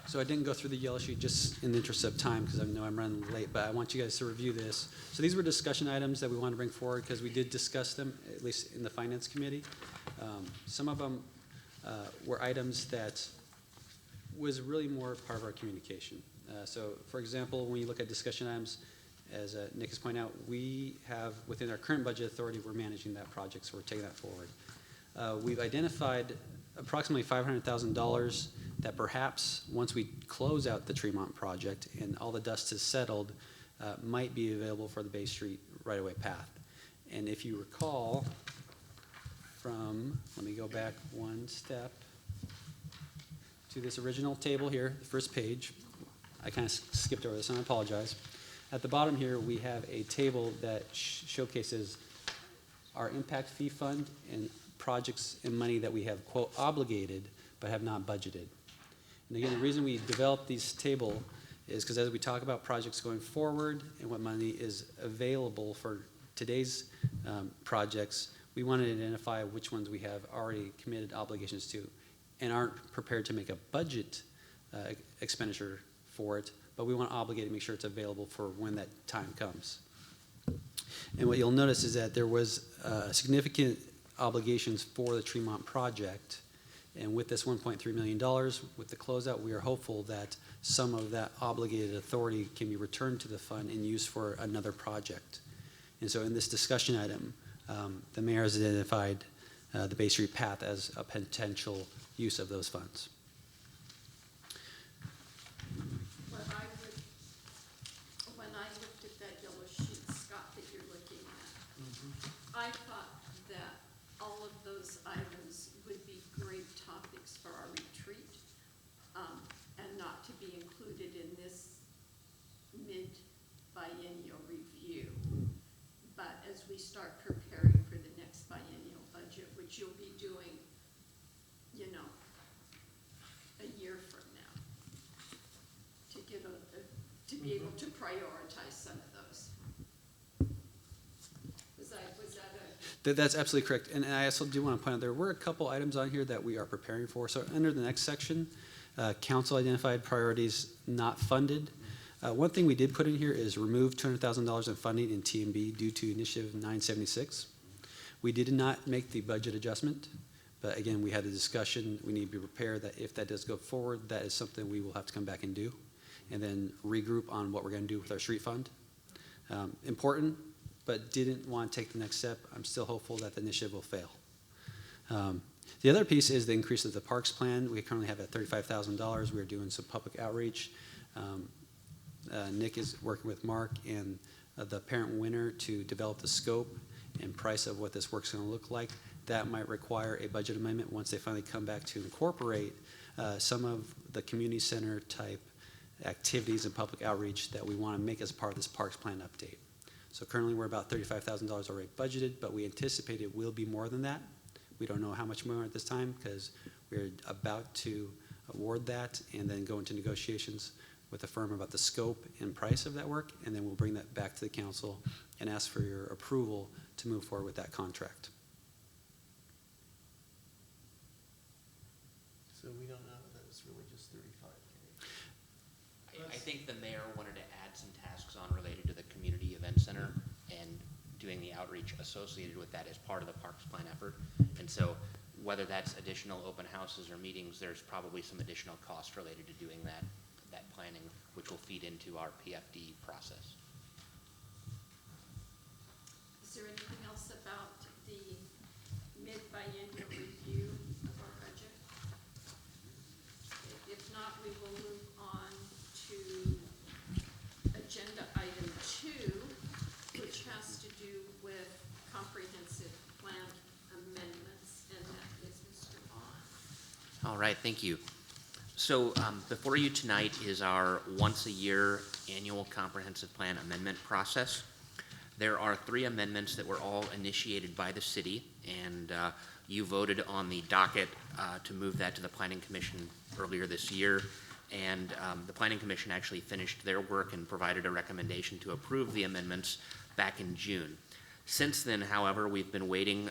So I didn't go through the yellow sheet just in the interest of time because I know I'm running late, but I want you guys to review this. So these were discussion items that we want to bring forward because we did discuss them, at least in the Finance Committee. Some of them were items that was really more part of our communication. So for example, when you look at discussion items, as Nick has pointed out, we have, within our current budget authority, we're managing that project, so we're taking that forward. We've identified approximately $500,000 that perhaps once we close out the Tremont project and all the dust has settled, might be available for the Bay Street right-of-way path. And if you recall from, let me go back one step to this original table here, the first page. I kind of skipped over this and I apologize. At the bottom here, we have a table that showcases our impact fee fund and projects and money that we have, quote, obligated, but have not budgeted. And again, the reason we developed this table is because as we talk about projects going forward and what money is available for today's projects, we want to identify which ones we have already committed obligations to and aren't prepared to make a budget expenditure for it, but we want to obligate to make sure it's available for when that time comes. And what you'll notice is that there was significant obligations for the Tremont project. And with this $1.3 million, with the closeout, we are hopeful that some of that obligated authority can be returned to the fund and used for another project. And so in this discussion item, the mayor has identified the Bay Street path as a potential use of those funds. When I looked at that yellow sheet, Scott, that you're looking at, I thought that all of those items would be great topics for our retreat, and not to be included in this mid-biennial review. But as we start preparing for the next biennial budget, which you'll be doing, you know, a year from now, to get to be able to prioritize some of those. Was that That's absolutely correct. And I also do want to point out there were a couple items on here that we are preparing for. So under the next section, council identified priorities not funded. One thing we did put in here is remove $200,000 in funding in TMB due to Initiative 976. We did not make the budget adjustment, but again, we had a discussion. We need to be prepared that if that does go forward, that is something we will have to come back and do, and then regroup on what we're going to do with our street fund. Important, but didn't want to take the next step. I'm still hopeful that the initiative will fail. The other piece is the increase of the parks plan. We currently have at $35,000. We're doing some public outreach. Nick is working with Mark and the parent winner to develop the scope and price of what this work's going to look like. That might require a budget amendment once they finally come back to incorporate some of the community center type activities and public outreach that we want to make as part of this parks plan update. So currently we're about $35,000 already budgeted, but we anticipate it will be more than that. We don't know how much more at this time because we're about to award that and then go into negotiations with the firm about the scope and price of that work, and then we'll bring that back to the council and ask for your approval to move forward with that contract. So we don't know that it's really just 35K. I think the mayor wanted to add some tasks on related to the community event center and doing the outreach associated with that as part of the parks plan effort. And so whether that's additional open houses or meetings, there's probably some additional cost related to doing that planning, which will feed into our PFD process. Is there anything else about the mid-biennial review of our budget? If not, we will move on to agenda item 2, which has to do with comprehensive plan amendments, and that is Mr. Vaughn. All right, thank you. So before you tonight is our once-a-year annual comprehensive plan amendment process. There are 3 amendments that were all initiated by the city, and you voted on the docket to move that to the Planning Commission earlier this year. And the Planning Commission actually finished their work and provided a recommendation to approve the amendments back in June. Since then, however, we've been waiting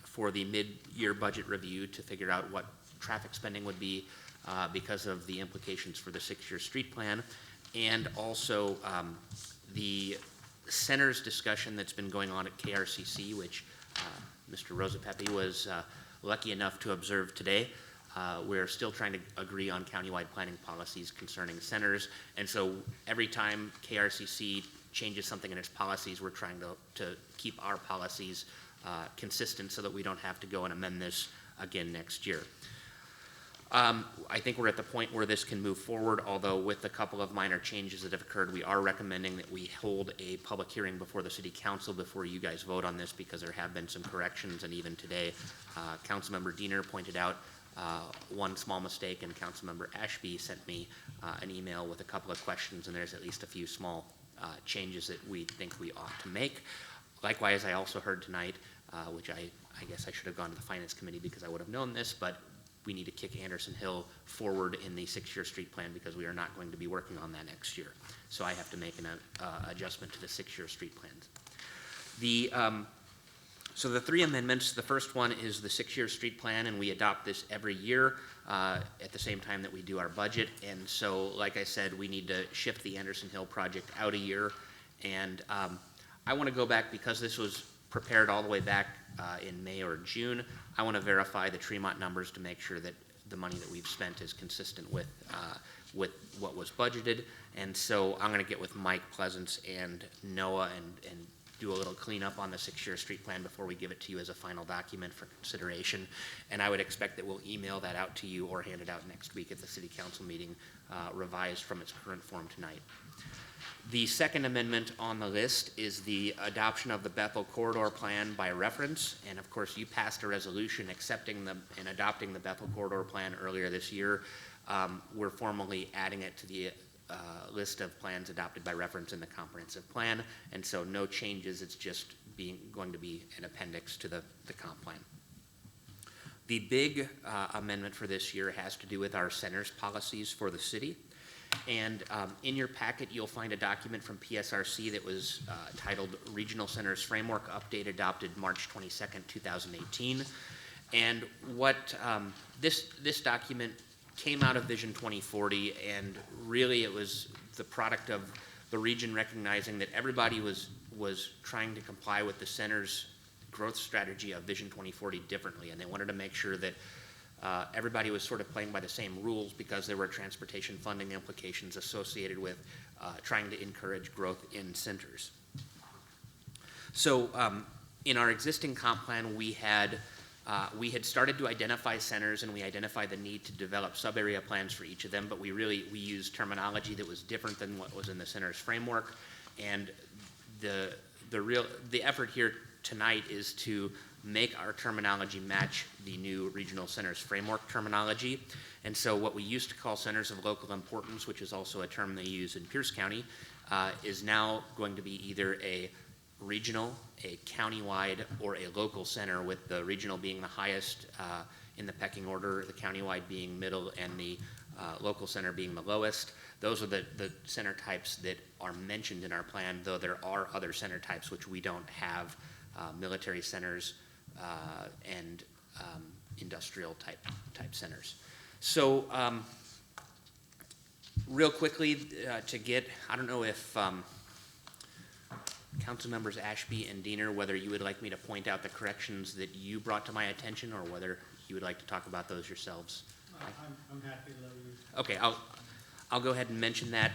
for the mid-year budget review to figure out what traffic spending would be because of the implications for the 6-year street plan, and also the centers discussion that's been going on at KRCC, which Mr. Rosapepe was lucky enough to observe today. We're still trying to agree on countywide planning policies concerning centers, and so every time KRCC changes something in its policies, we're trying to keep our policies consistent so that we don't have to go and amend this again next year. I think we're at the point where this can move forward, although with a couple of minor changes that have occurred, we are recommending that we hold a public hearing before the city council before you guys vote on this, because there have been some corrections, and even today, Councilmember Diener pointed out one small mistake, and Councilmember Ashby sent me an email with a couple of questions, and there's at least a few small changes that we think we ought to make. Likewise, I also heard tonight, which I guess I should have gone to the Finance Committee because I would have known this, but we need to kick Anderson Hill forward in the 6-year street plan because we are not going to be working on that next year. So I have to make an adjustment to the 6-year street plans. So the 3 amendments, the first one is the 6-year street plan, and we adopt this every year at the same time that we do our budget. And so, like I said, we need to shift the Anderson Hill project out a year. And I want to go back, because this was prepared all the way back in May or June. I want to verify the Tremont numbers to make sure that the money that we've spent is consistent with what was budgeted. And so I'm going to get with Mike Pleasance and Noah and do a little cleanup on the 6-year street plan before we give it to you as a final document for consideration. And I would expect that we'll email that out to you or hand it out next week at the city council meeting, revised from its current form tonight. The second amendment on the list is the adoption of the Bethel Corridor Plan by reference. And of course, you passed a resolution accepting and adopting the Bethel Corridor Plan earlier this year. We're formally adding it to the list of plans adopted by reference in the comprehensive plan. And so no changes, it's just going to be an appendix to the comp plan. The big amendment for this year has to do with our centers policies for the city. And in your packet, you'll find a document from PSRC that was titled Regional Centers Framework Update, adopted March 22nd, 2018. And what this document came out of Vision 2040, and really it was the product of the region recognizing that everybody was trying to comply with the center's growth strategy of Vision 2040 differently, and they wanted to make sure that everybody was sort of playing by the same rules, because there were transportation funding implications associated with trying to encourage growth in centers. So in our existing comp plan, we had started to identify centers, and we identified the need to develop sub-area plans for each of them, but we used terminology that was different than what was in the centers framework. And the effort here tonight is to make our terminology match the new regional centers framework terminology. And so what we used to call centers of local importance, which is also a term they use in Pierce County, is now going to be either a regional, a countywide, or a local center, with the regional being the highest in the pecking order, the countywide being middle, and the local center being the lowest. Those are the center types that are mentioned in our plan, though there are other center types which we don't have, military centers and industrial type centers. So real quickly to get, I don't know if Council members Ashby and Diener, whether you would like me to point out the corrections that you brought to my attention, or whether you would like to talk about those yourselves. I'm happy to let you. Okay, I'll go ahead and mention that.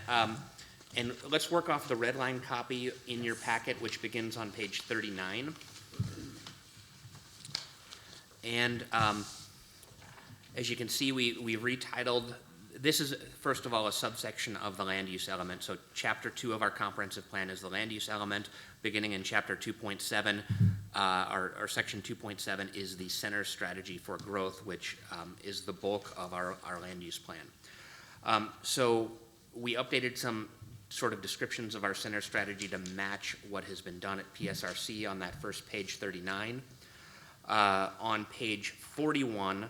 And let's work off the red line copy in your packet, which begins on page 39. And as you can see, we retitled, this is, first of all, a subsection of the land use element. So chapter 2 of our comprehensive plan is the land use element. Beginning in chapter 2.7, our section 2.7 is the center strategy for growth, which is the bulk of our land use plan. So we updated some sort of descriptions of our center strategy to match what has been done at PSRC on that first page 39. On page 41,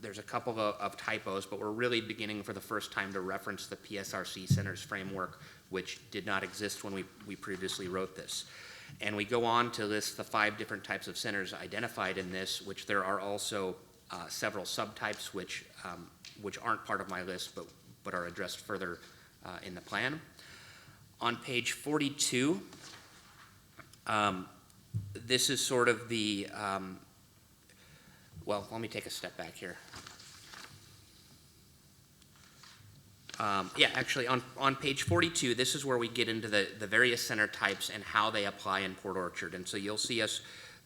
there's a couple of typos, but we're really beginning for the first time to reference the PSRC centers framework, which did not exist when we previously wrote this. And we go on to list the 5 different types of centers identified in this, which there are also several subtypes which aren't part of my list, but are addressed further in the plan. On page 42, this is sort of the, well, let me take a step back here. Yeah, actually, on page 42, this is where we get into the various center types and how they apply in Port Orchard. And so you'll see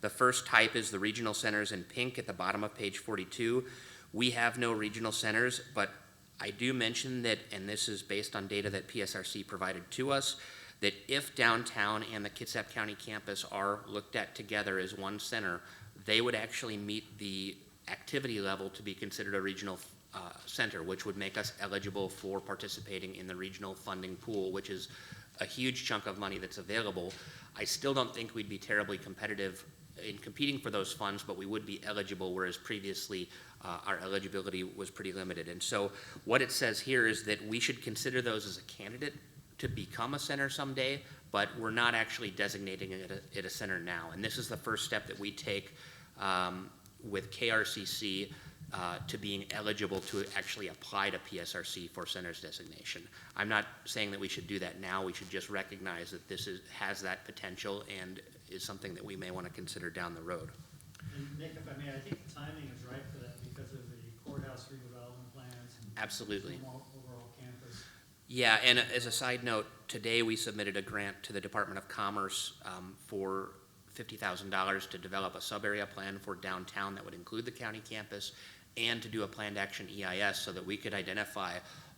the first type is the regional centers in pink at the bottom of page 42. We have no regional centers, but I do mention that, and this is based on data that PSRC provided to us, that if downtown and the Kitsap County campus are looked at together as one center, they would actually meet the activity level to be considered a regional center, which would make us eligible for participating in the regional funding pool, which is a huge chunk of money that's available. I still don't think we'd be terribly competitive in competing for those funds, but we would be eligible, whereas previously our eligibility was pretty limited. And so what it says here is that we should consider those as a candidate to become a center someday, but we're not actually designating it a center now. And this is the first step that we take with KRCC to being eligible to actually apply to PSRC for centers designation. I'm not saying that we should do that now. We should just recognize that this has that potential and is something that we may want to consider down the road. And Nick, if I may, I think the timing is right for that because of the courthouse redevelopment plans. And Absolutely. Overall campus. Yeah, and as a side note, today we submitted a grant to the Department of Commerce for $50,000 to develop a sub-area plan for downtown that would include the county campus and to do a planned action EIS so that we could identify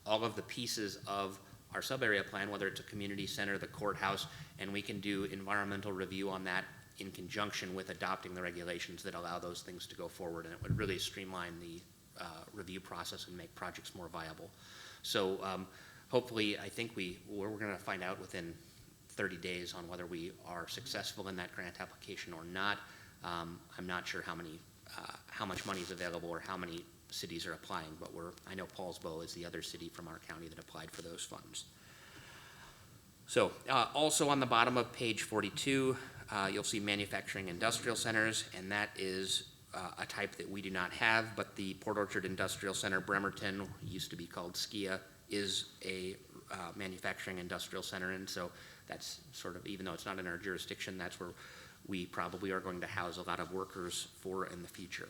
all of the pieces of our sub-area plan, whether it's a community center, the courthouse, and we can do environmental review on that in conjunction with adopting the regulations that allow those things to go forward, and it would really streamline the review process and make projects more viable. So hopefully, I think we're going to find out within 30 days on whether we are successful in that grant application or not. I'm not sure how much money is available or how many cities are applying, but I know Paulsbo is the other city from our county that applied for those funds. So also on the bottom of page 42, you'll see manufacturing industrial centers, and that is a type that we do not have, but the Port Orchard Industrial Center Bremerton, used to be called SKIA, is a manufacturing industrial center, and so that's sort of, even though it's not in our jurisdiction, that's where we probably are going to house a lot of workers for in the future.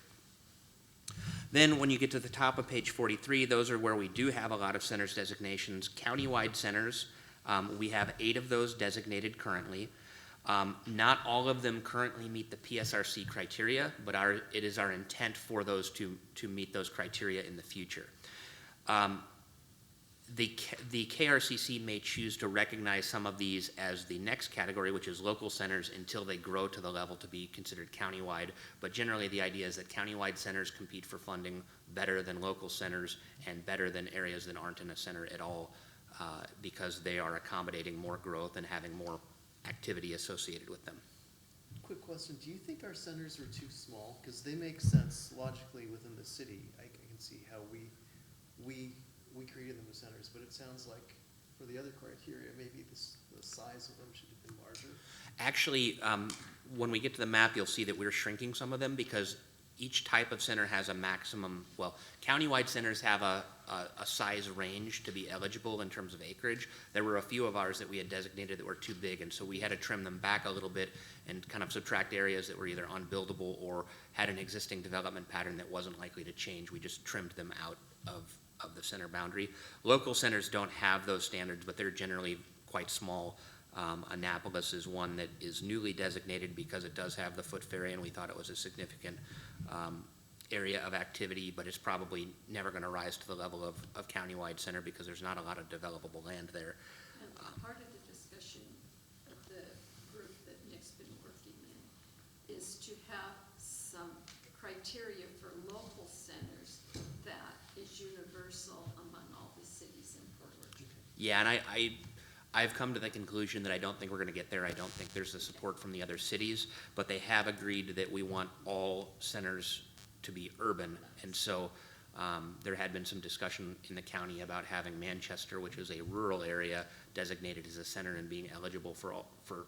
Then when you get to the top of page 43, those are where we do have a lot of centers designations. Countywide centers, we have 8 of those designated currently. Not all of them currently meet the PSRC criteria, but it is our intent for those to meet those criteria in the future. The KRCC may choose to recognize some of these as the next category, which is local centers, until they grow to the level to be considered countywide. But generally, the idea is that countywide centers compete for funding better than local centers and better than areas that aren't in a center at all because they are accommodating more growth and having more activity associated with them. Quick question, do you think our centers are too small? Because they make sense logically within the city. I can see how we created them as centers, but it sounds like for the other criteria, maybe the size of them should have been larger. Actually, when we get to the map, you'll see that we're shrinking some of them because each type of center has a maximum, well, countywide centers have a size range to be eligible in terms of acreage. There were a few of ours that we had designated that were too big, and so we had to trim them back a little bit and kind of subtract areas that were either unbuildable or had an existing development pattern that wasn't likely to change. We just trimmed them out of the center boundary. Local centers don't have those standards, but they're generally quite small. Annapolis is one that is newly designated because it does have the foot ferry, and we thought it was a significant area of activity, but it's probably never going to rise to the level of countywide center because there's not a lot of developable land there. And part of the discussion of the group that Nick's been criteria for local centers that is universal among all the cities in Port Orchard. Yeah, and I've come to the conclusion that I don't think we're gonna get there. I don't think there's the support from the other cities, but they have agreed that we want all centers to be urban. And so, there had been some discussion in the county about having Manchester, which is a rural area, designated as a center and being eligible for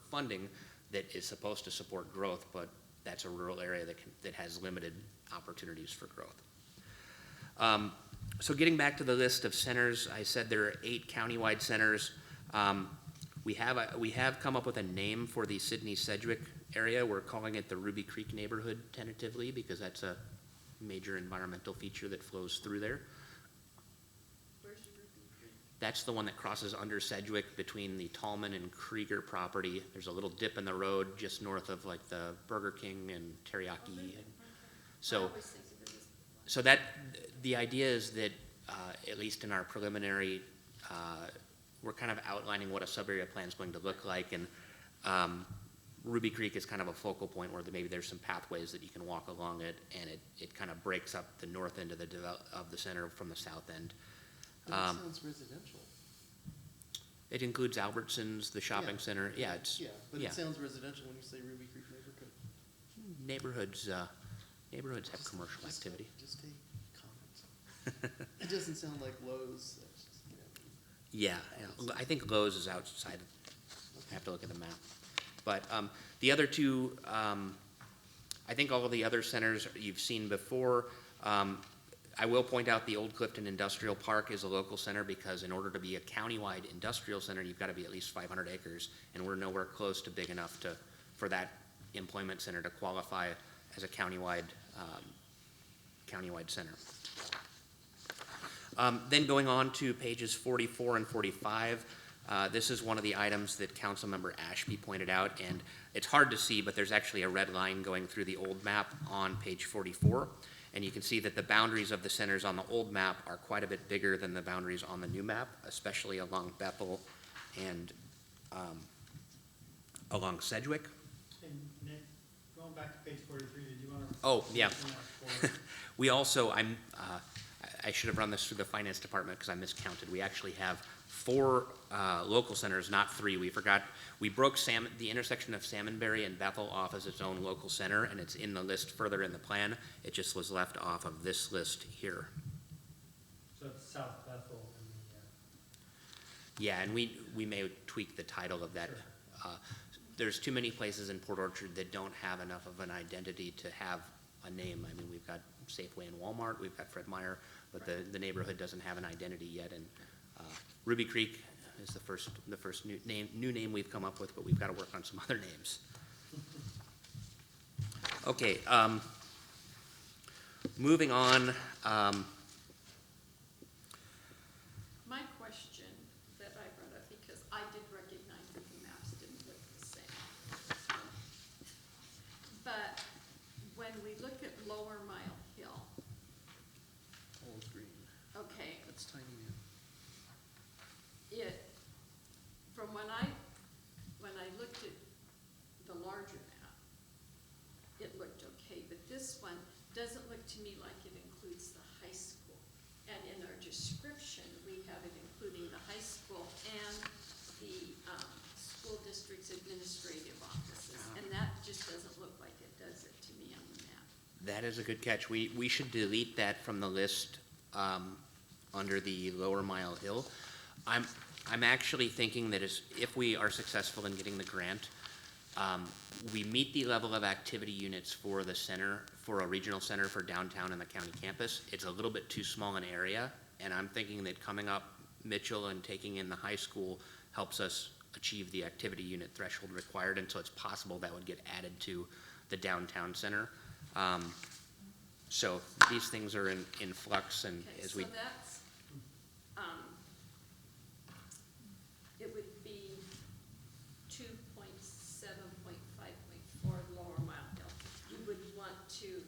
funding that is supposed to support growth, but that's a rural area that has limited opportunities for growth. So getting back to the list of centers, I said there are 8 countywide centers. We have come up with a name for the Sidney Sedgwick area. We're calling it the Ruby Creek neighborhood tentatively because that's a major environmental feature that flows through there. Where's Ruby Creek? That's the one that crosses under Sedgwick between the Tallman and Krieger property. There's a little dip in the road just north of like the Burger King and Teriyaki. I So, always think of it as so that, the idea is that, at least in our preliminary, we're kind of outlining what a sub-area plan is going to look like, and Ruby Creek is kind of a focal point where maybe there's some pathways that you can walk along it, and it kind of breaks up the north end of the center from the south end. But it sounds residential. It includes Albertsons, the shopping Yeah. center. Yeah, it's Yeah, but yeah. it sounds residential when you say Ruby Creek neighborhood. Neighborhoods have commercial activity. Just a comment. It doesn't sound like Lowe's, that's just, you know. Yeah, I think Lowe's is outside. I have to look at the map. But the other two, I think all of the other centers you've seen before. I will point out the Old Clifton Industrial Park is a local center because in order to be a countywide industrial center, you've got to be at least 500 acres, and we're nowhere close to big enough for that employment center to qualify as a countywide center. Then going on to pages 44 and 45, this is one of the items that Councilmember Ashby pointed out, and it's hard to see, but there's actually a red line going through the old map on page 44, and you can see that the boundaries of the centers on the old map are quite a bit bigger than the boundaries on the new map, especially along Bethel and along Sedgwick. And Nick, going back to page 43, did you want to? Oh, yeah. We also, I should have run this through the finance department because I miscounted. We actually have 4 local centers, not 3. We broke the intersection of Salmonberry and Bethel off as its own local center, and it's in the list further in the plan. It just was left off of this list here. So it's South Bethel and the, Yeah, and we may tweak the title of that. Sure. There's too many places in Port Orchard that don't have enough of an identity to have a name. I mean, we've got Safeway and Walmart, we've got Fred Meyer, but the neighborhood doesn't have an identity yet, and Ruby Creek is the first new name we've come up with, but we've got to work on some other names. Okay, moving on. My question that I brought up, because I did recognize that the maps didn't look the same. But when we look at Lower Mile Hill, Old Green, okay, that's tiny now. from when I looked at the larger map, it looked okay, but this one doesn't look to me like it includes the high school. And in our description, we have it including the high school and the school district's administrative offices. And that just doesn't look like it does it to me on the map. That is a good catch. We should delete that from the list under the Lower Mile Hill. I'm actually thinking that if we are successful in getting the grant, we meet the level of activity units for the center, for a regional center for downtown and the county campus. It's a little bit too small an area, and I'm thinking that coming up Mitchell and taking in the high school helps us achieve the activity unit threshold required, and so it's possible that would get added to the downtown center. So these things are in flux, and Okay, as so we, that's, it would be 2.7.5.4 Lower Mile Hill. You would want to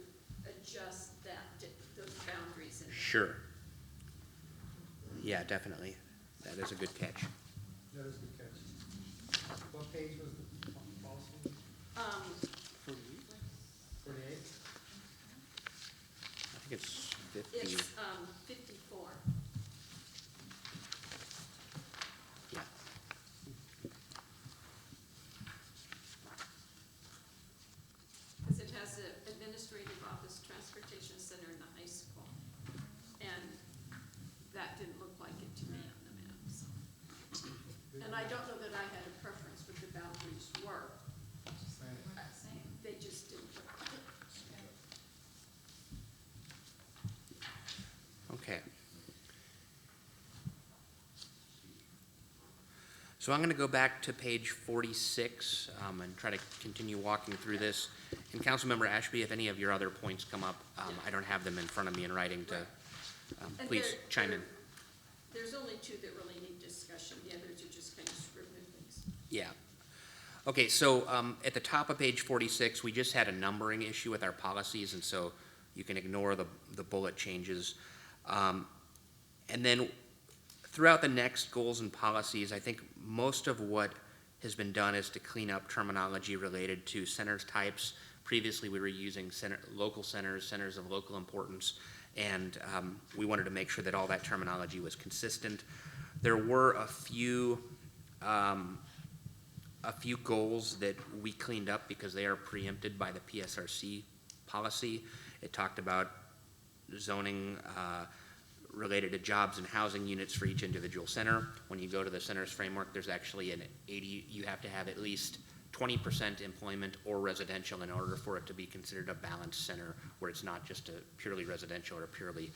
adjust those boundaries in. sure. Yeah, definitely. That is a good catch. that is a good catch. What page was the policy? 48? So I'm going to go back to page 46 and try to continue walking through this. And Councilmember Ashby, if any of your other points come up, I don't have them in front of me in writing to, And please there- chime in. There's only two that really need discussion, the others are just kind of scribbling things. Yeah. Okay, so at the top of page 46, we just had a numbering issue with our policies, and so you can ignore the bullet changes. And then throughout the next goals and policies, I think most of what has been done is to clean up terminology related to centers types. Previously, we were using local centers, centers of local importance, and we wanted to make sure that all that terminology was consistent. There were a few goals that we cleaned up because they are preempted by the PSRC policy. It talked about zoning related to jobs and housing units for each individual center. When you go to the centers framework, there's actually you have to have at least 20% employment or residential in order for it to be considered a balanced center, where it's not just a purely residential or a purely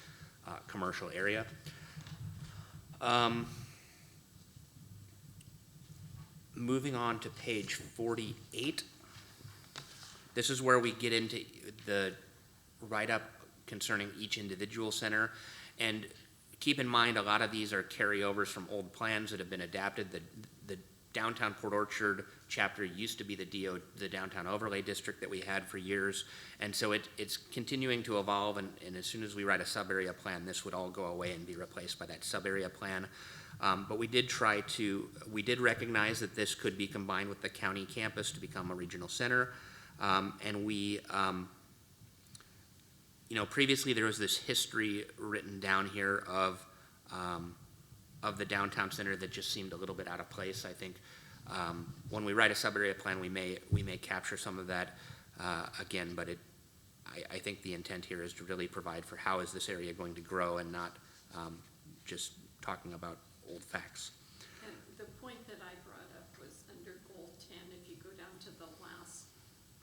commercial area. Moving on to page 48. This is where we get into the write-up concerning each individual center. And keep in mind, a lot of these are carryovers from old plans that have been adapted. The downtown Port Orchard chapter used to be the downtown overlay district that we had for years. And so it's continuing to evolve, and as soon as we write a sub-area plan, this would all go away and be replaced by that sub-area plan. But we did recognize that this could be combined with the county campus to become a regional center. And we, previously there was this history written down here of the downtown center that just seemed a little bit out of place. I think when we write a sub-area plan, we may capture some of that again, but I think the intent here is to really provide for how is this area going to grow, and not just talking about old facts. And the point that I brought up was under goal 10, if you go down to the last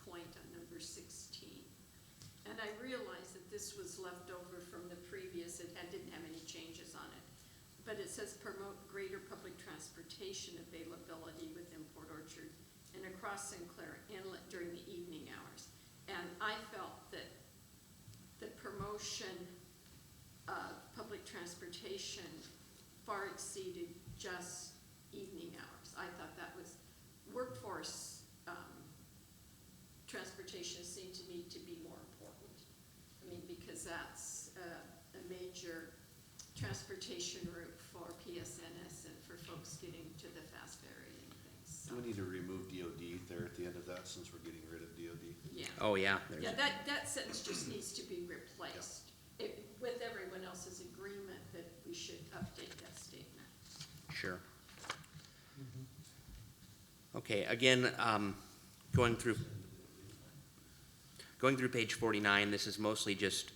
point on number 16. And I realized that this was left over from the previous, it didn't have any changes on it. But it says promote greater public transportation availability within Port Orchard and across Sinclair Inlet during the evening hours. And I felt that the promotion of public transportation far exceeded just evening hours. I thought that was workforce transportation seemed to me to be more important. I mean, because that's a major transportation route for PSNS and for folks getting to the fast area and things. So, Do we need to remove DOD there at the end of that, since we're getting rid of DOD? yeah. Oh, yeah. Yeah, that sentence just needs to be replaced. With everyone else's agreement that we should update that statement. Sure. Okay, again, going through page 49, this is mostly just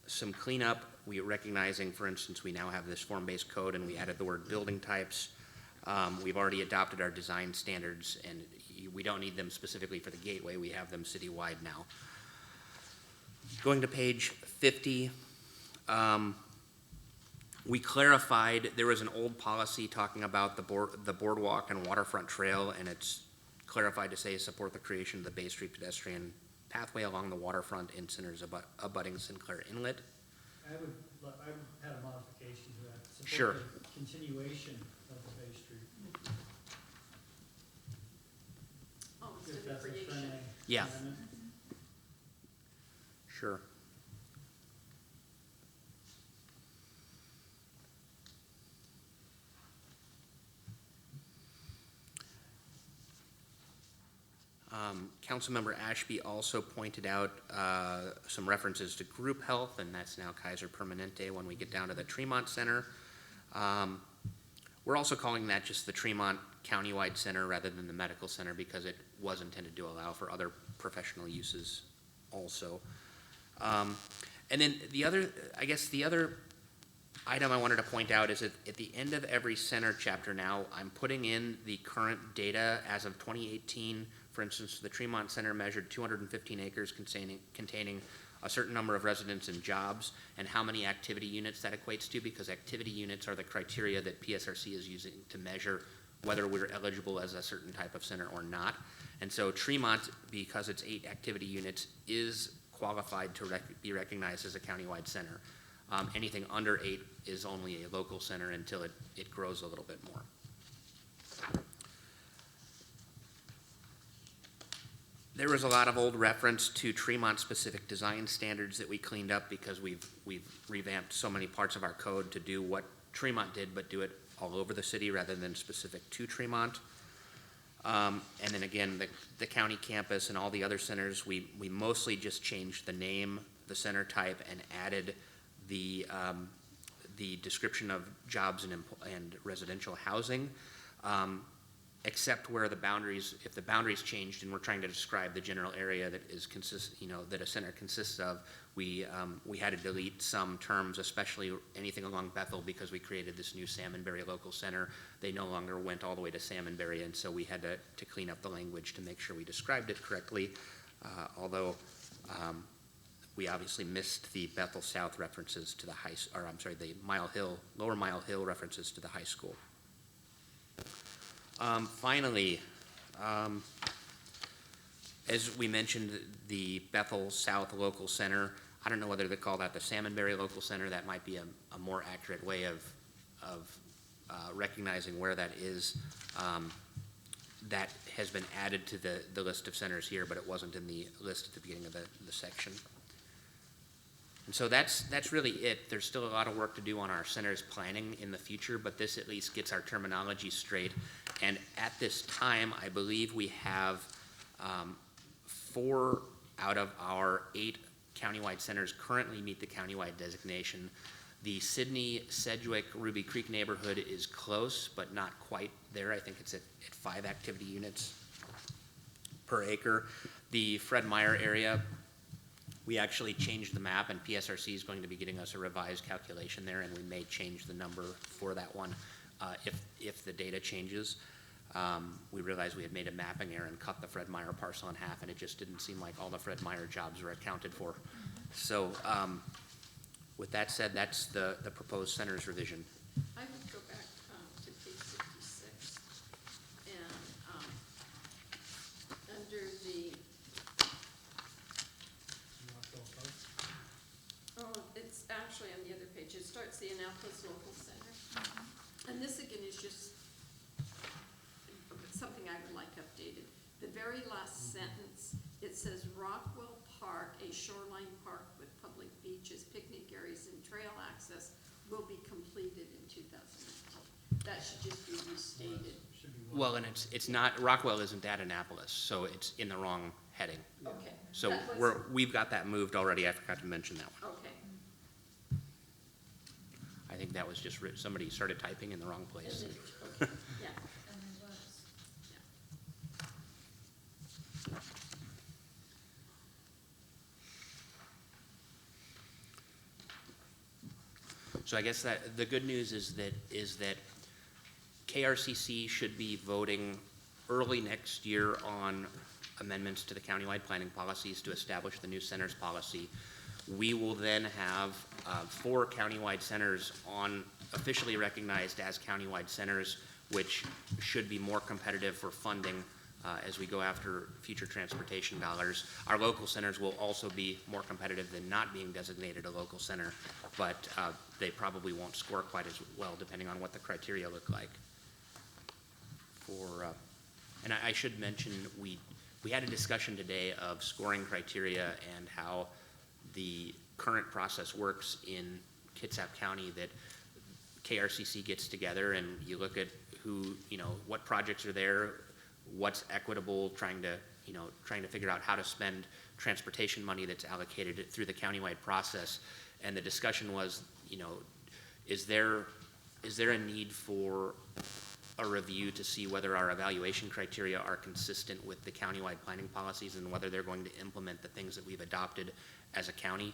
some cleanup. We are recognizing, for instance, we now have this form-based code, and we added the word building types. We've already adopted our design standards, and we don't need them specifically for the gateway. We have them citywide now. Going to page 50, we clarified, there was an old policy talking about the boardwalk and waterfront trail, and it's clarified to say support the creation of the Bay Street pedestrian pathway along the waterfront in centers abutting Sinclair Inlet. I would add a modification to that. Support Sure. the continuation of the Bay Street. Oh, If instead of that's a creation. friendly Yeah. amendment. Sure. Councilmember Ashby also pointed out some references to group health, and that's now Kaiser Permanente when we get down to the Tremont Center. We're also calling that just the Tremont Countywide Center rather than the Medical Center, because it was intended to allow for other professional uses also. And then the other item I wanted to point out is that at the end of every center chapter now, I'm putting in the current data as of 2018. For instance, the Tremont Center measured 215 acres containing a certain number of residents and jobs, and how many activity units that equates to, because activity units are the criteria that PSRC is using to measure whether we're eligible as a certain type of center or not. And so Tremont, because it's 8 activity units, is qualified to be recognized as a countywide center. Anything under 8 is only a local center until it grows a little bit more. There was a lot of old reference to Tremont-specific design standards that we cleaned up because we've revamped so many parts of our code to do what Tremont did, but do it all over the city rather than specific to Tremont. And then again, the county campus and all the other centers, we mostly just changed the name, the center type, and added the description of jobs and residential housing. Except where the boundaries, if the boundaries changed and we're trying to describe the general area that is that a center consists of, we had to delete some terms, especially anything along Bethel, because we created this new Salmonberry local center. They no longer went all the way to Salmonberry, and so we had to clean up the language to make sure we described it correctly. Although we obviously missed the Bethel South references to the the Lower Mile Hill references to the high school. Finally, as we mentioned, the Bethel South Local Center, I don't know whether they call that the Salmonberry Local Center. That might be a more accurate way of recognizing where that is. That has been added to the list of centers here, but it wasn't in the list at the beginning of the section. And so that's really it. There's still a lot of work to do on our center's planning in the future, but this at least gets our terminology straight. And at this time, I believe we have 4 out of our 8 countywide centers currently meet the countywide designation. The Sidney, Sedgwick, Ruby Creek neighborhood is close, but not quite there. I think it's at 5 activity units per acre. The Fred Meyer area, we actually changed the map, and PSRC is going to be getting us a revised calculation there, and we may change the number for that one if the data changes. We realized we had made a mapping error and cut the Fred Meyer parcel in half, and it just didn't seem like all the Fred Meyer jobs were accounted for. So with that said, that's the proposed center's revision. I would go back to page 56, and under the, it's actually on the other page. It starts the Annapolis Local Center. And this again is just something I would like updated. The very last sentence, it says Rockwell Park, a shoreline park with public beaches, picnic areas, and trail access will be completed in 2019. That should just be restated. Well, and it's not, Rockwell isn't at Annapolis, so it's in the wrong heading. Okay. So That was- we've got that moved already. I forgot to mention that one. Okay. I think that was just somebody started typing in the wrong place. Okay, yeah. And there was. So I guess that the good news is that KRCC should be voting early next year on amendments to the countywide planning policies to establish the new centers policy. We will then have 4 countywide centers officially recognized as countywide centers, which should be more competitive for funding as we go after future transportation dollars. Our local centers will also be more competitive than not being designated a local center, but they probably won't score quite as well depending on what the criteria look like. And I should mention, we had a discussion today of scoring criteria and how the current process works in Kitsap County, that KRCC gets together and you look at what projects are there, what's equitable, trying to figure out how to spend transportation money that's allocated through the countywide process. And the discussion was, is there a need for a review to see whether our evaluation criteria are consistent with the countywide planning policies and whether they're going to implement the things that we've adopted as a county.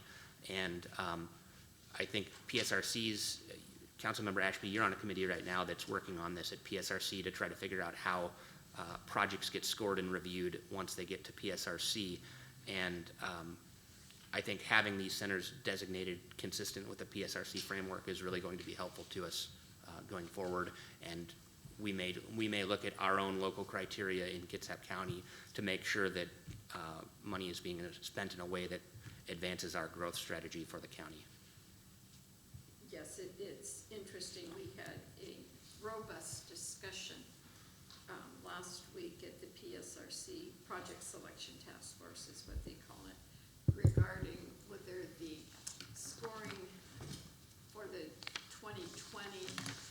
And I think PSRC's, Councilmember Ashby, you're on a committee right now that's working on this at PSRC to try to figure out how projects get scored and reviewed once they get to PSRC. And I think having these centers designated consistent with the PSRC framework is really going to be helpful to us going forward. And we may look at our own local criteria in Kitsap County to make sure that money is being spent in a way that advances our growth strategy for the county. Yes, it's interesting. We had a robust discussion last week at the PSRC, Project Selection Task Force is what they call it, regarding whether the scoring for the 2020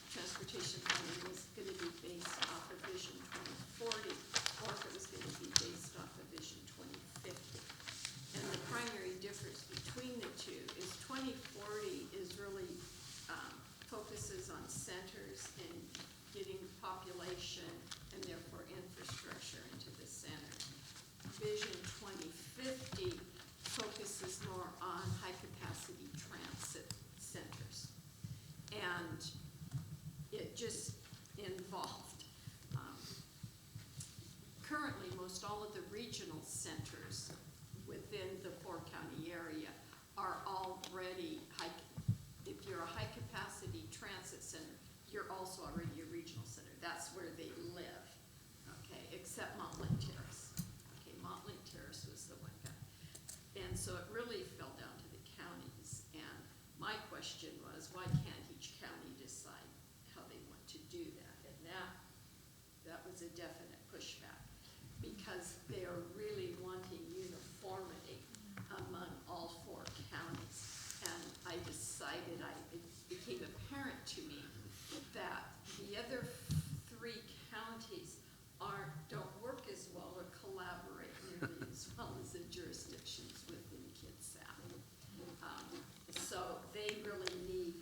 transportation funding was going to be based off of Vision 2040 or if it was going to be based off of Vision 2050. And the primary difference between the two is 2040 is really focuses on centers and getting population and therefore infrastructure into the centers. Vision 2050 focuses more on high-capacity transit centers. And it just involved, currently most all of the regional centers within the four-county area are already if you're a high-capacity transit center, you're also already a regional center. That's where they live, okay, except Montlake Terrace. Okay, Montlake Terrace was the one guy. And so it really fell down to the counties. And my question was, why can't each county decide how they want to do that? And that was a definite pushback because they are really wanting uniformity among all four counties. And I decided, it became apparent to me that the other three counties don't work as well or collaborate nearly as well as the jurisdictions within Kitsap. So they really need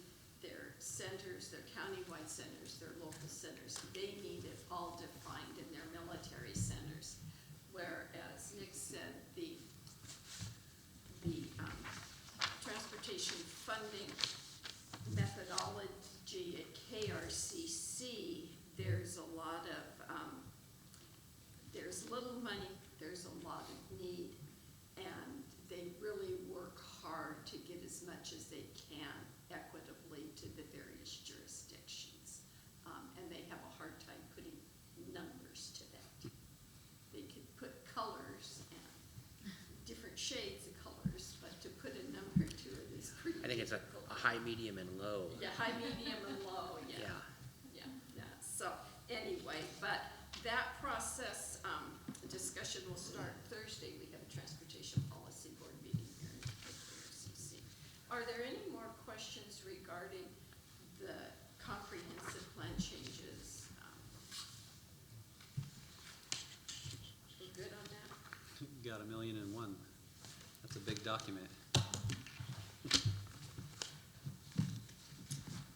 their centers, their countywide centers, their local centers. They need it all defined in their military centers. Whereas Nick said the transportation funding methodology at KRCC, there's a lot of, there's little money, there's a lot of need, and they really work hard to get as much as they can equitably to the various jurisdictions. And they have a hard time putting numbers to that. They could put colors and different shades of colors, but to put a number to it is pretty I think it's a difficult. high, medium, and low. Yeah, high, medium, and low, yeah. Yeah. So anyway, but that process, discussion will start Thursday. We have a transportation policy board meeting here in KRCC. Are there any more questions regarding the comprehensive plan changes? We're good on that? Got 1,000,001. That's a big document.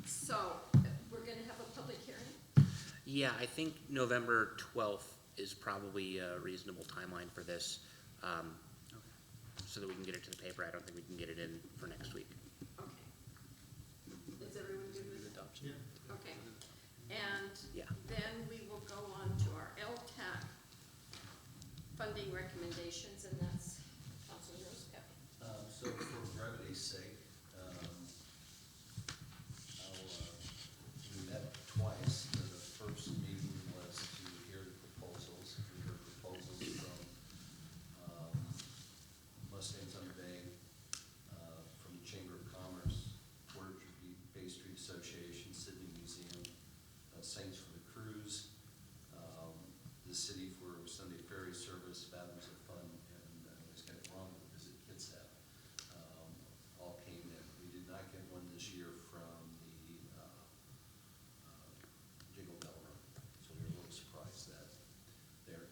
So we're gonna have a public hearing? Yeah, I think November 12th is probably a reasonable timeline for this, so that we can get it to the paper. I don't think we can get it in for next week. Okay. Is everyone good with it? Adoption. Okay. And Yeah. then we will go on to our LTAC funding recommendations, and that's Councilor Rosepel. So for brevity's sake, we met twice. The first meeting was to hear the proposals. We heard proposals from Mustang Thunder Bay, from the Chamber of Commerce, Porter Bay Street Association, Sydney Museum, Saints for the Cruise, the city for Sunday Ferry Service, Fathoms of Fun, and I always get it wrong, Visit Kitsap. All came in. We did not get one this year from the Jingle Bell Run, so we were a little surprised that there.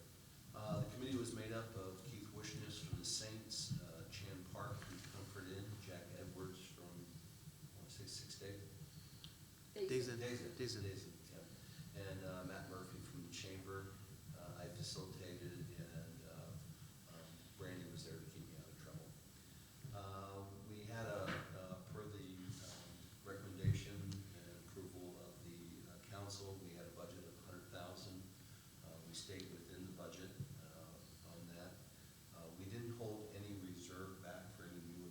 The committee was made up of Keith Wishness from the Saints, Chan Park from Comfort Inn, Jack Edwards from, I want to say 6 Day? Days in. Days in, yeah. And Matt Murphy from the Chamber. I facilitated, and Brandy was there to keep me out of trouble. We had per the recommendation and approval of the council, we had a budget of 100,000. We stayed within the budget on that. We didn't hold any reserve back for any new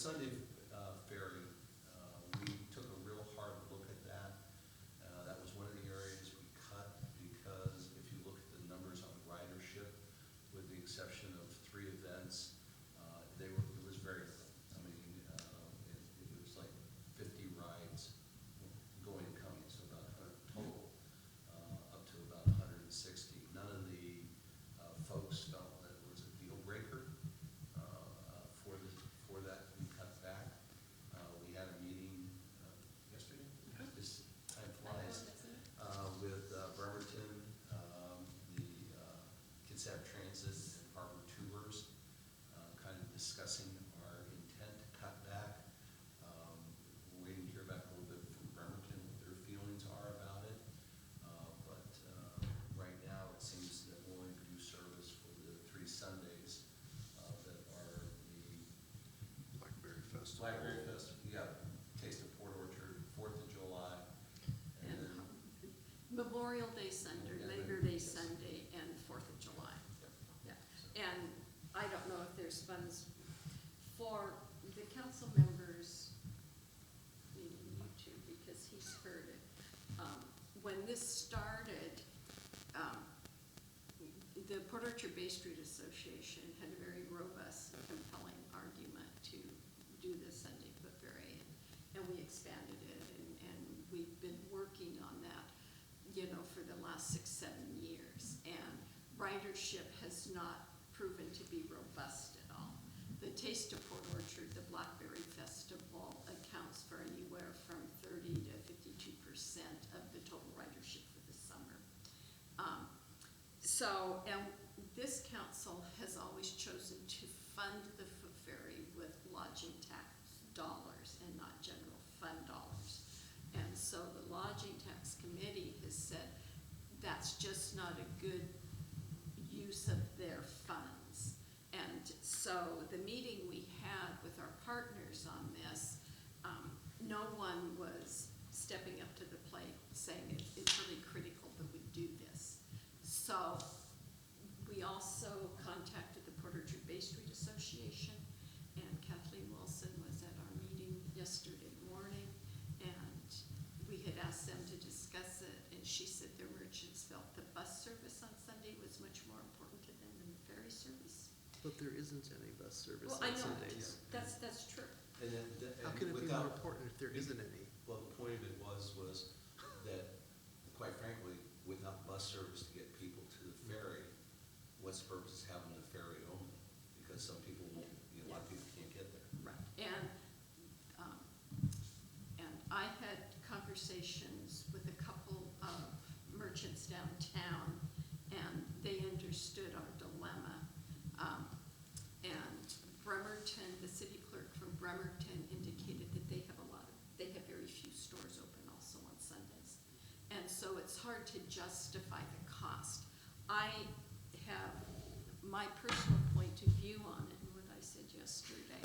Sunday ferry, we took a real hard look at that. That was one of the areas we cut because if you look at the numbers on ridership, with the exception of 3 events, it was very little. I mean, it was like 50 rides going and coming, so about 100 total, up to about 160. None of the folks felt that it was a deal breaker for that. We cut back. We had a meeting yesterday. This time flies. With Bremerton, the Kitsap Transit and Harbor Tours, kind of discussing our intent to cut back. We're waiting to hear back a little bit from Bremerton, what their feelings are about it. But right now, it seems that we'll only do service for the 3 Sundays that are the Blackberry Festival. Blackberry Festival, yeah, Taste of Port Orchard, 4th of July, and then, Memorial Day Sunday, Yeah, Labor then- Day yes. Sunday, and 4th of July. Yeah, so. and I don't know if there's funds for the council members, meaning you two, because he's heard it. When this started, the Port Orchard Bay Street Association had a very robust, compelling argument to do the Sunday Foot Ferry, and we expanded it, and we've been working on that, you know, for the last 6, 7 years. And ridership has not proven to be robust at all. The Taste of Port Orchard, the Blackberry Festival, accounts for anywhere from 30 to 52% of the total ridership for the summer. And this council has always chosen to fund the foot ferry with lodging tax dollars and not general fund dollars. And so the lodging tax committee has said that's just not a good use of their funds. And so the meeting we had with our partners on this, no one was stepping up to the plate saying it's really critical that we do this. So we also contacted the Port Orchard Bay Street Association, and Kathleen Wilson was at our meeting yesterday morning, and we had asked them to discuss it, and she said their merchants felt the bus service on Sunday was much more important to them than the ferry service. But there isn't any bus service Well, I on know, Sundays. that's true. And then, How and can it be more without, important if there isn't any? well, the point of it was that, quite frankly, without bus service to get people to the ferry, what's the purpose of having the ferry only? Because some people won't, a lot of people can't get there. Right. And I had conversations with a couple of merchants downtown, and they understood our dilemma. And Bremerton, the city clerk from Bremerton indicated that they have very few stores open also on Sundays. And so it's hard to justify the cost. I have my personal point of view on it, and what I said yesterday,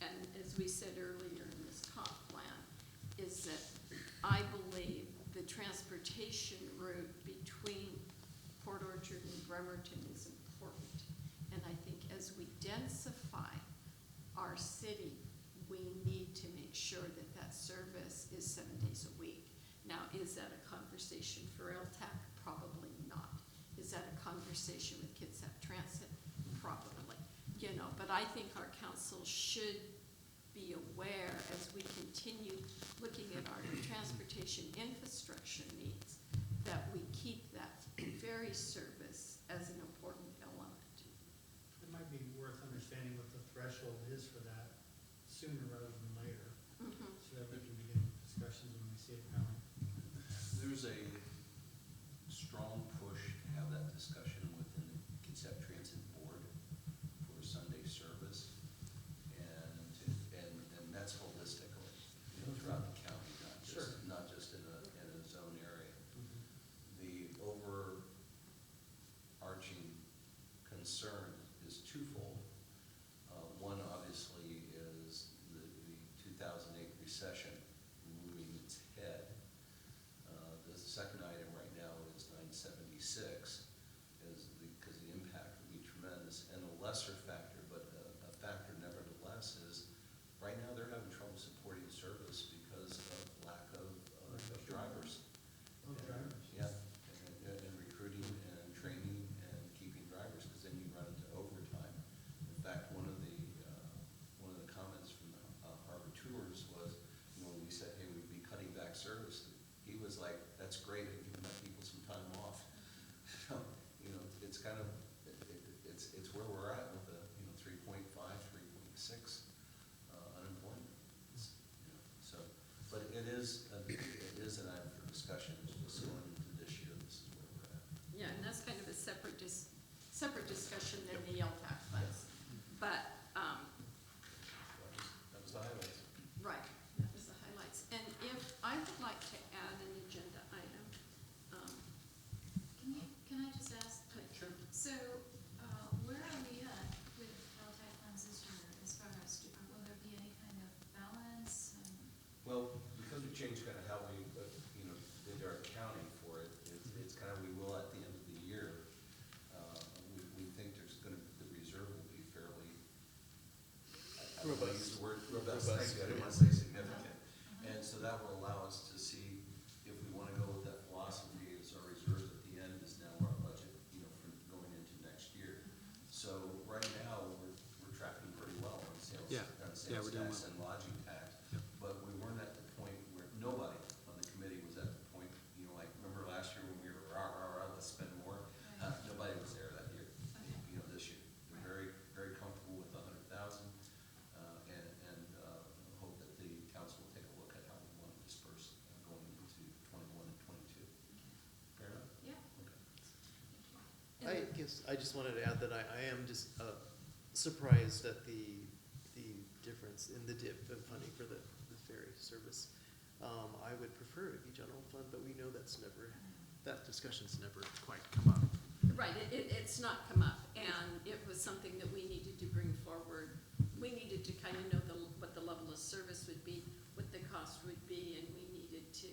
and as we said earlier in this comp plan, is that I believe the transportation route between Port Orchard and Bremerton is important. And I think as we densify our city, we need to make sure that that service is 7 days a week. Now, is that a conversation for LTAC? Probably not. Is that a conversation with Kitsap Transit? Probably. You know, but I think our council should be aware as we continue looking at our transportation infrastructure needs, that we keep that ferry service as an important element. It might be worth understanding what the threshold is for that sooner rather than later, so that we can begin discussions when we see it coming. There's a strong push to have that discussion within the Kitsap Transit Board for Sunday service. And that's holistically, throughout the county, Sure. not just in a zone area. Mhm. The overarching concern is twofold. One obviously is the kind of, it's where we're at with the, 3.5, 3.6 unemployment. So, but it is an item for discussion, just going into this year, this is where we're at. Yeah, and that's kind of a separate discussion than the LTAC funds. But, That was the highlights. right, that was the highlights. And if I would like to add an agenda item, Can I just ask? Sure. So, where are we at with LTAC funds this year as far as, will there be any kind of balance? Well, because we changed kind of how we, did our accounting for it, it's kind of, we will at the end of the year, we think there's gonna, the reserve will be fairly, I don't wanna use the word robust, thank you, I didn't wanna say significant. And so that will allow us to see if we wanna go with that philosophy, is our reserves at the end is now our budget, for going into next year. So right now, we're tracking pretty well on sales, Yeah. on Yeah, sales we're doing tax well. and lodging tax. Yep. But we weren't at the point where, nobody on the committee was at the point, like, remember last year when we were let's spend more? Nobody was there that year, this year. We're very, very comfortable with the 100,000, and hope that the council will take a look at how we want to disperse going into 21 and 22. Fair enough? Yeah. Okay. I guess, I just wanted to add that I am just surprised at the difference in the dip in funding for the ferry service. I would prefer it to be general fund, but we know that discussion's never quite come up. right, it's not come up, and it was something that we needed to bring forward. We needed to kind of know what the level of service would be, what the cost would be, and we needed to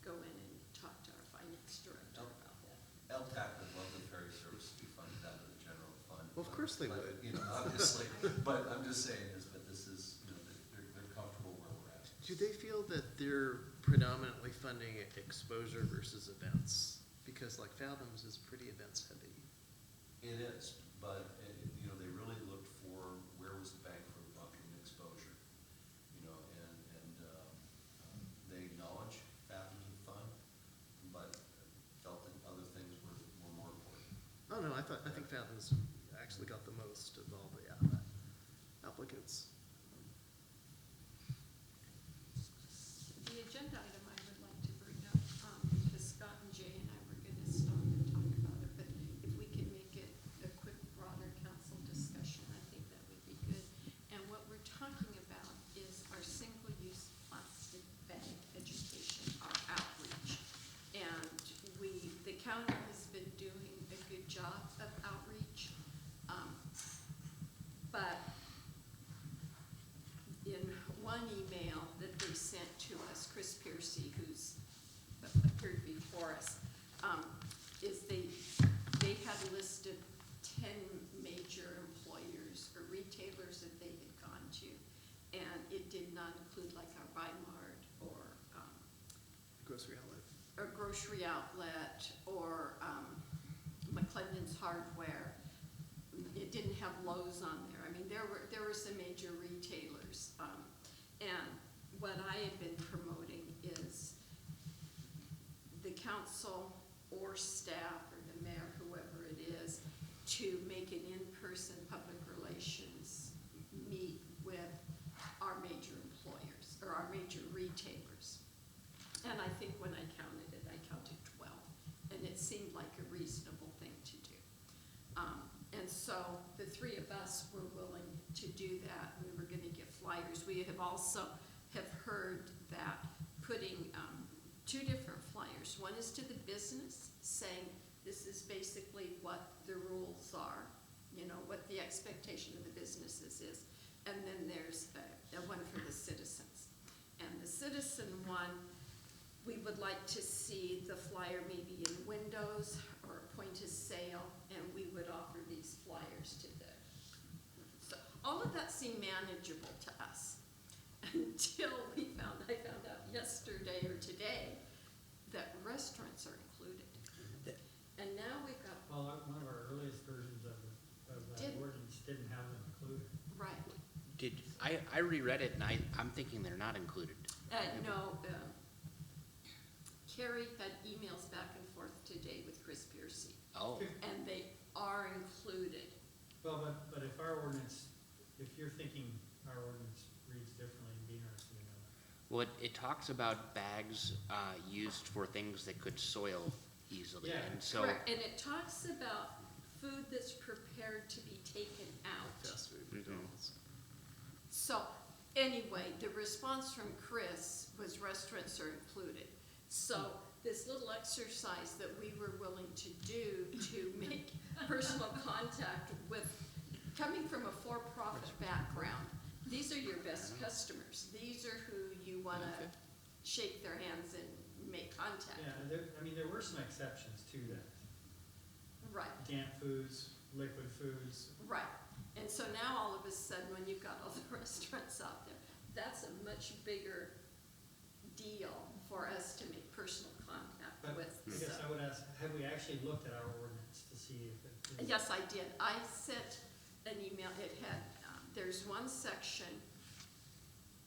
go in and talk to our finance director about that. LTAC would love the ferry service to be funded out of the general fund. Well, of course they But, would. Obviously, but I'm just saying this, but this is, they're comfortable where we're at. Do they feel that they're predominantly funding exposure versus events? Because like Fathoms is pretty events heavy. It is, but, they really looked for where was the bang for the buck in exposure, and they acknowledge Fathoms of fun, but felt that other things were more important. Oh, no, I think Fathoms actually got the most of all the applicants. The agenda item I would like to bring up, because Scott and Jay and I were gonna stop and talk about it, but if we can make it a quick broader council discussion, I think that would be good. And what we're talking about is our single-use plastic bag education, our outreach. And the county has been doing a good job of outreach, but in one email that they sent to us, Chris Piercy, who's appeared before us, is they had listed 10 major employers or retailers that they had gone to, and it did not include like our Bi-Mart or Grocery outlet. a grocery outlet or McClendon's Hardware. It didn't have Lowe's on there. I mean, there were some major retailers. And what I had been promoting is the council or staff or the mayor, whoever it is, to make an in-person public relations meet with our major employers or our major retailers. And I think when I counted it, I counted 12, and it seemed like a reasonable thing to do. And so the three of us were willing to do that. We were gonna get flyers. We have also have heard that putting 2 different flyers. One is to the business, saying this is basically what the rules are, what the expectation of the businesses is. And then there's one for the citizens. And the citizen one, we would like to see the flyer maybe in windows or point of sale, and we would offer these flyers to so all of that seemed manageable to us until I found out yesterday or today that restaurants are included. And now we've got, Well, one of our earliest versions of that Did- ordinance didn't have them included. right, I reread it and I'm thinking they're not included. no, Carrie had emails back and forth today with Chris Piercy. Oh, Well, it talks about bags used for things that could soil easily, Yeah. and so. Correct, and it talks about food that's prepared to be taken out. Fast food, Mhm. McDonald's. So, anyway, the response from Chris was restaurants are included. So, this little exercise that we were willing to do to make personal contact with, coming from a for-profit background, these are your best customers. These are who you wanna Okay. shake their hands and make contact Yeah, with. there were some exceptions to that. Right. Damp foods, liquid foods. Right, and so now all of a sudden, when you've got all the restaurants out there, that's a much bigger deal for us to make personal contact But with. I guess I would ask, have we actually looked at our ordinance to see if it is? Yes, I did. I sent an email, it had, there's one section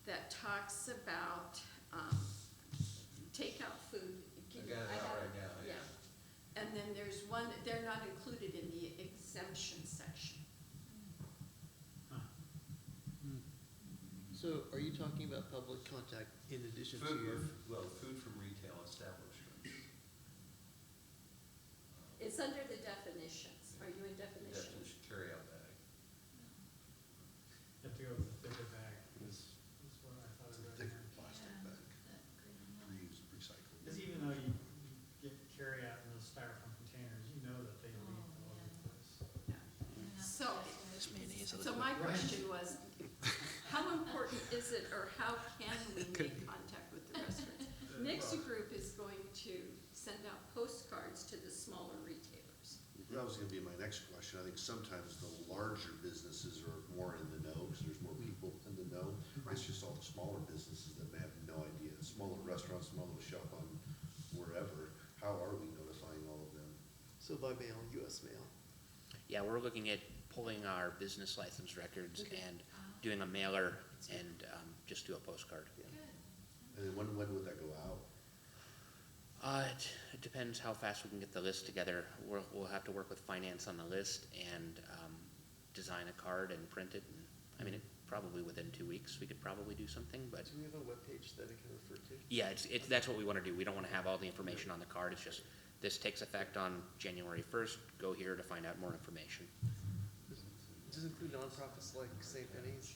that talks about, takeout food. I got it out right now, yeah. And then there's one, they're not included in the exemption section. Huh. So are you talking about public contact in addition to Food, your? food from retail establishments. It's under the definitions. Are you in definitions? Definition, carry-out bag. You have to go with the thicker bag, is what I thought It's I a read. thicker plastic Yeah. bag, That green one. reused, recycled. Because even though you get carry out in those styrofoam containers, you know that they leak all over the place. And that's So, just so my question was, how important is it, or how can we make contact with the restaurants? Next group is going to send out postcards to the smaller retailers. That was gonna be my next question. I think sometimes the larger businesses are more in the know, because there's more people in the know. Right. It's just all the smaller businesses that may have no idea. Smaller restaurants, small little shop on wherever. How are we notifying all of them? So by mail, US mail. Yeah, we're looking at pulling our business license records and doing a mailer and just do a postcard. Good. And then when would that go out? It depends how fast we can get the list together. We'll have to work with finance on the list and design a card and print it. And, I mean, probably within 2 weeks, we could probably do something, but Do we have a webpage that it can refer to? yeah, that's what we want to do. We don't want to have all the information on the card. It's just, this takes effect on January 1st. Go here to find out more information. Does it include nonprofits like St. Penny's?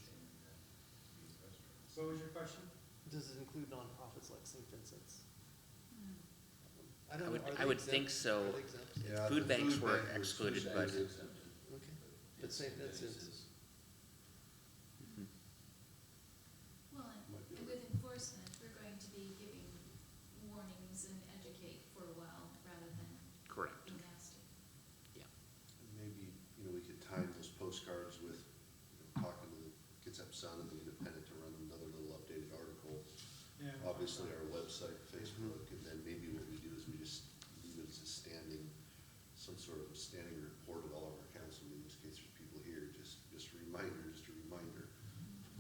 What was your question? Does it include nonprofits like St. Vincent's? Hmm. I don't know, are I they would exempt? think so. Are they exempt? Yeah, Food the banks food were bank was- excluded, food but- bank was Exempted. Okay, but St. Vincent's, Well, and Might be and with enforcement, we're going to be giving warnings and educate for a while rather than Correct. be nasty. And maybe, we could time those postcards with, talking to the Kitsap Sun and the Independent to run another little updated article. Yeah. Obviously, our website, Facebook, and then maybe what we do is we just leave it as a standing, some sort of a standing report at all of our council meetings, in case there's people here, just a reminder,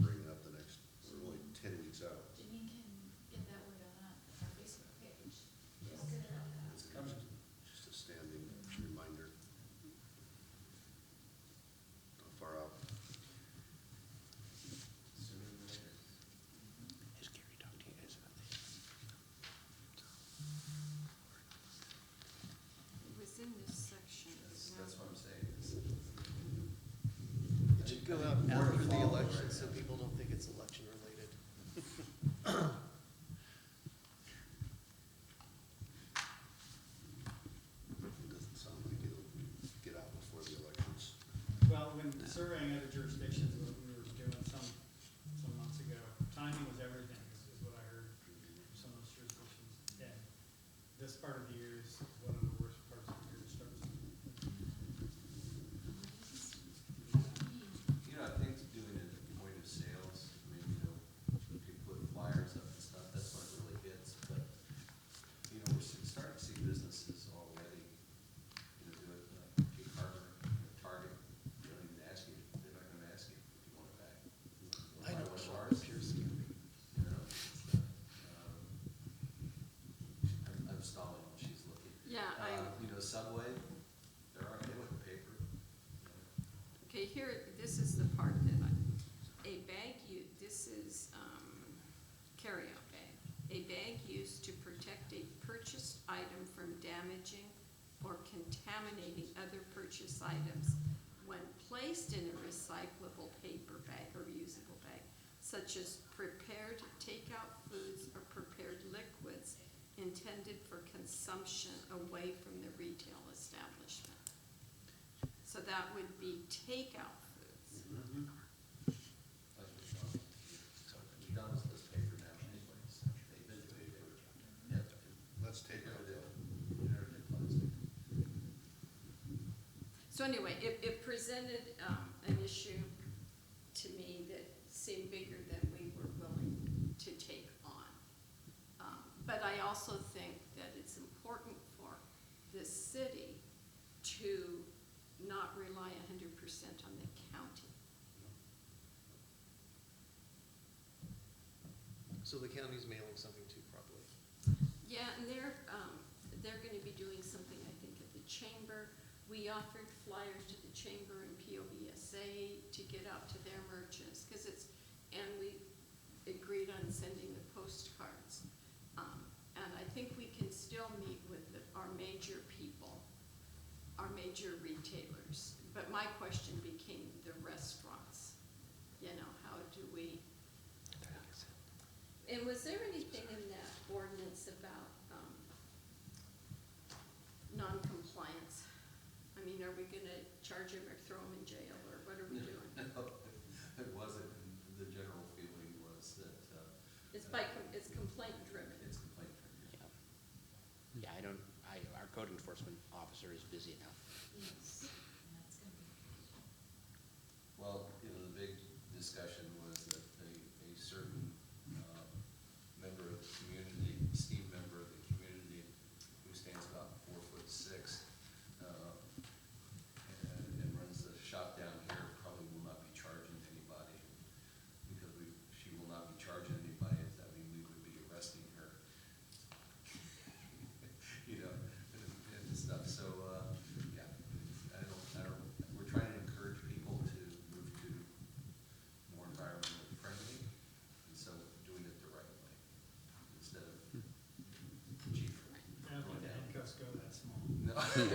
bring it up the next, we're only 10 weeks out. Janine can get that word on our Facebook page. We'll get it out. It's coming. Just a standing reminder. How far out? Sooner than later. Has Gary talked to you guys about this? It was in this section. That's what I'm saying. it should go out More to after the follow election, right so now. people don't think it's election related. It doesn't sound like it'll get out before the elections. Well, when surveying other jurisdictions, what we were doing some months ago, timing was everything, is what I heard from some of those jurisdictions. And this part of the year is one of the worst parts of the year to start. I think doing it at the point of sales, maybe, you could put flyers up and stuff, that's when it really hits, but, we're starting to see businesses already, do it, Key Harbor, Target, they don't even ask you, they're not gonna ask you if you want it back. I know, Buy one of it's ours, pure scamming. I'm stalling while she's looking. Yeah, Subway, they're already with the paper. Okay, here, this is the part that a bag, this is, carryout. miscellaneous items when placed in a recyclable paper bag or reusable bag, such as prepared takeout foods or prepared liquids intended for consumption away from the retail establishment. So that would be takeout foods. McDonald's does paper now anyways. They've been doing paper. Yeah. Let's take it. Inert plastic. So anyway, it presented an issue to me that seemed bigger than we were willing to take on. But I also think that it's important for the city to not rely 100% on the county. So the county's mailing something too, probably. Yeah, and they're gonna be doing something, I think, at the chamber. We offered flyers to the chamber and POBSA to get out to their merchants, and we agreed on sending the postcards. And I think we can still meet with our major people, our major retailers. But my question became the restaurants. You know, how do we? And was there anything in that ordinance about non-compliance? I mean, are we gonna charge them or throw them in jail, or what are we doing? It wasn't, and the general feeling was that, It's complaint driven. it's complaint driven. Yeah, our code enforcement officer is busy enough. Yes, that's gonna be. Well, the big discussion was that a certain member of the community, esteemed member of the community, who stands about 4'6", and runs the shop down here, probably will not be charging anybody, because she will not be charging anybody. I mean, we would be arresting her, and stuff. So, yeah, we're trying to encourage people to move to more environmentally friendly, and so doing it the right way instead of cheaper. I don't think the handcuffs go that small. No. Okay.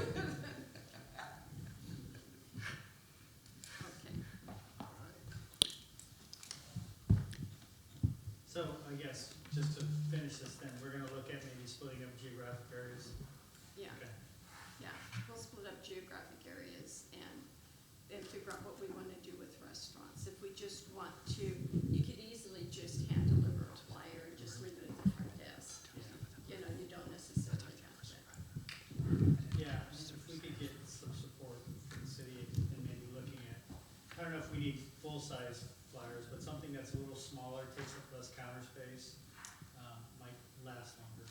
So I guess, just to finish this then, we're gonna look at maybe splitting up geographic areas. Yeah, Okay. yeah. We'll split up geographic areas and figure out what we want to do with restaurants. If we just want to, you could easily just hand deliver a flyer and just leave it at the front desk. You know, you don't necessarily have to. Yeah, and if we could get some support from the city and maybe looking at, I don't know if we need full-size flyers, but something that's a little smaller, takes up less counter space, might last longer.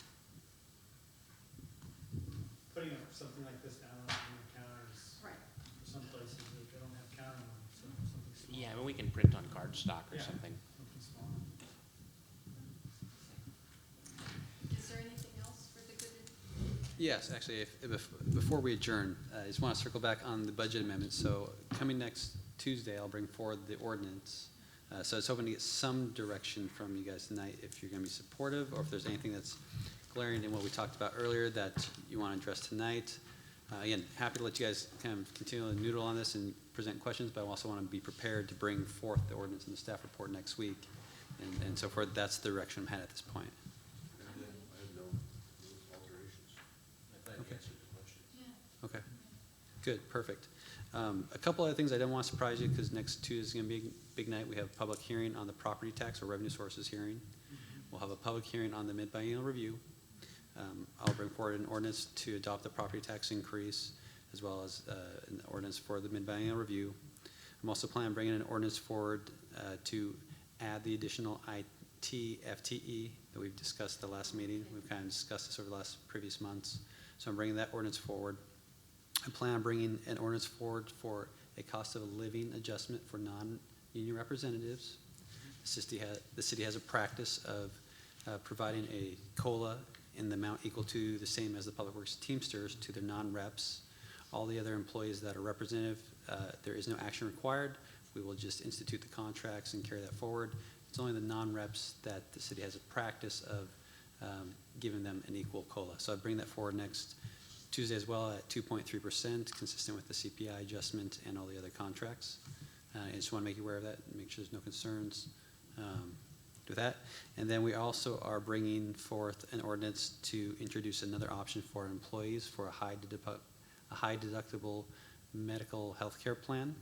Putting up something like this down on the counters, Right. for some places that they don't have counter room, so something small. Yeah, I mean, we can print on cardstock or Yeah. something. Something small. Is there anything else for the good of? Yes, actually, before we adjourn, I just want to circle back on the budget amendment. So coming next Tuesday, I'll bring forward the ordinance. So I was hoping to get some direction from you guys tonight, if you're going to be supportive, or if there's anything that's glaring in what we talked about earlier that you want to address tonight. Again, happy to let you guys kind of continue to noodle on this and present questions, but I also want to be prepared to bring forth the ordinance in the staff report next week. And so forth, that's the direction I'm headed at this point. I have no alterations. I thought you Okay. answered the question. Yeah. Okay, good, perfect. A couple other things I didn't want to surprise you, because next Tuesday is going to be a big night. We have a public hearing on the property tax or revenue sources hearing. We'll have a public hearing on the mid-biennial review. I'll bring forward an ordinance to adopt the property tax increase, as well as an ordinance for the mid-biennial review. I'm also planning on bringing an ordinance forward to add the additional IT FTE that we've discussed at the last meeting. We've kind of discussed this over the last previous months. So I'm bringing that ordinance forward. I plan on bringing an ordinance forward for a cost of living adjustment for non-union representatives. The city has a practice of providing a COLA in the amount equal to the same as the Public Works Teamsters to their non-reps. All the other employees that are representative, there is no action required. We will just institute the contracts and carry that forward. It's only the non-reps that the city has a practice of giving them an equal COLA. So I bring that forward next Tuesday as well at 2.3%, consistent with the CPI adjustment and all the other contracts. I just want to make you aware of that, make sure there's no concerns with that. And then we also are bringing forth an ordinance to introduce another option for employees for a high deductible medical health care plan.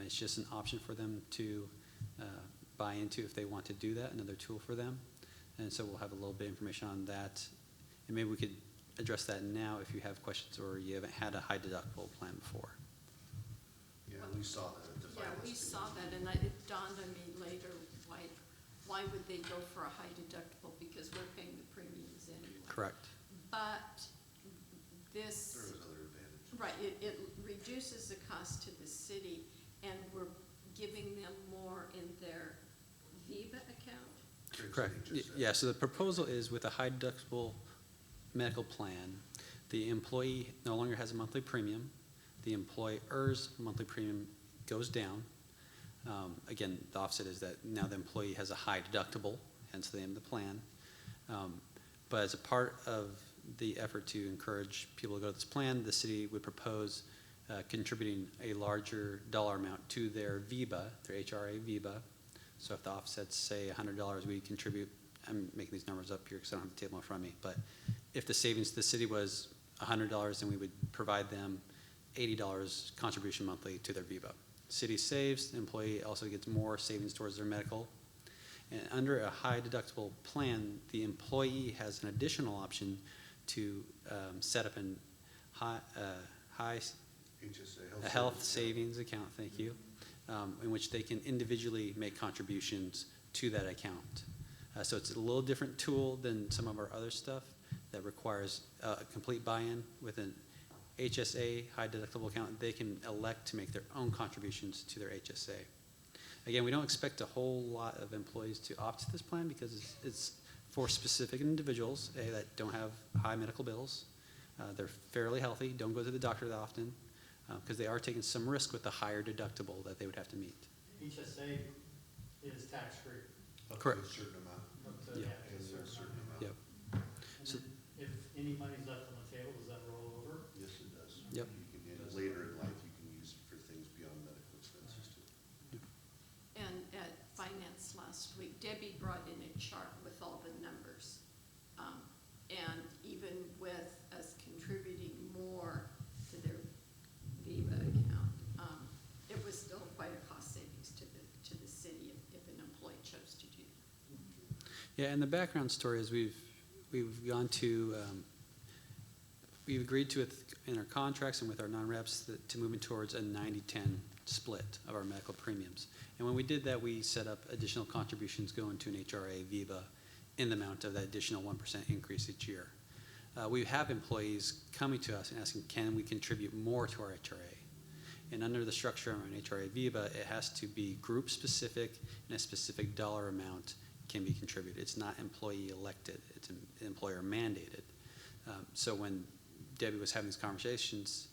It's just an option for them to buy into if they want to do that, another tool for them. And so we'll have a little bit of information on that. And maybe we could address that now if you have questions or you haven't had a high deductible plan before. Yeah, we saw that at the Yeah, finance. we saw that, and it dawned on me later, why would they go for a high deductible? Because we're paying the premiums anyway. Correct. But this. There was other advantages. Right, it reduces the cost to the city, and we're giving them more in their VIVA account. Correct. Yeah, so the proposal is with a high deductible medical plan, the employee no longer has a monthly premium. The employer's monthly premium goes down. Again, the offset is that now the employee has a high deductible, hence the name of the plan. But as a part of the effort to encourage people to go to this plan, the city would propose contributing a larger dollar amount to their VIBA, their HRA VIBA. So if the offsets say $100, we contribute, I'm making these numbers up here because I don't have the table in front of me, but if the savings to the city was $100, then we would provide them $80 contribution monthly to their VIBA. City saves, the employee also gets more savings towards their medical. And under a high deductible plan, the employee has an additional option to set up a health savings account, thank you, in which they can individually make contributions to that account. So it's a little different tool than some of our other stuff that requires a complete buy-in with an HSA, high deductible account. They can elect to make their own contributions to their HSA. Again, we don't expect a whole lot of employees to opt to this plan because it's for specific individuals that don't have high medical bills. They're fairly healthy, don't go to the doctor that often, because they are taking some risk with the higher deductible that they would have to meet. HSA is tax-free. Correct. Up to a certain amount. Up to, Yeah. yeah, to a certain amount. Yep. And So- then if any money's left on the table, does that roll over? Yes, it does. Yep. You can, and later in life, you can use it for things beyond medical expenses too. And at finance last week, Debbie brought in a chart with all the numbers. And even with us contributing more to their VIVA account, it was still quite a cost savings to the city if an employee chose to do that. Yeah, and the background story is we've gone to, we've agreed to it in our contracts and with our non-reps to moving towards a 90-10 split of our medical premiums. And when we did that, we set up additional contributions going to an HRA VIVA in the amount of that additional 1% increase each year. We have employees coming to us and asking, can we contribute more to our HRA? And under the structure of an HRA VIVA, it has to be group specific and a specific dollar amount can be contributed. It's not employee elected, it's employer mandated. So when Debbie was having these conversations,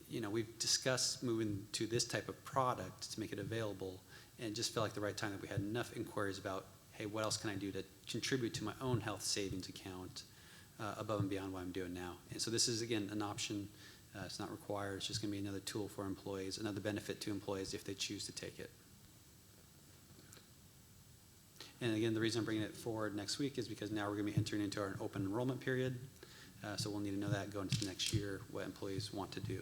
we've discussed moving to this type of product to make it available, and it just felt like the right time that we had enough inquiries about, hey, what else can I do to contribute to my own health savings account above and beyond what I'm doing now? And so this is, again, an option. It's not required. It's just going to be another tool for employees, another benefit to employees if they choose to take it. And again, the reason I'm bringing it forward next week is because now we're going to be entering into our open enrollment period. So we'll need to know that going into the next year, what employees want to do.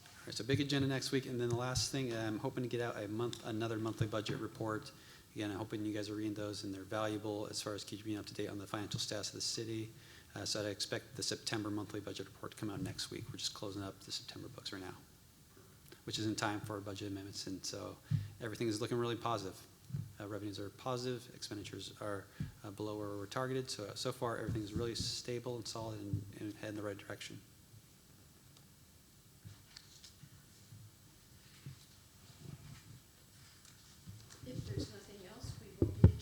All right, so big agenda next week. And then the last thing, I'm hoping to get out another monthly budget report. Again, I'm hoping you guys are reading those and they're valuable as far as keeping you up to date on the financial status of the city. So I'd expect the September monthly budget report to come out next week. We're just closing up the September books right now, which is in time for our budget amendments. And so everything is looking really positive. Revenues are positive, expenditures are below where we're targeted. So far, everything is really stable and solid and head in the right direction. If there's nothing else, we will be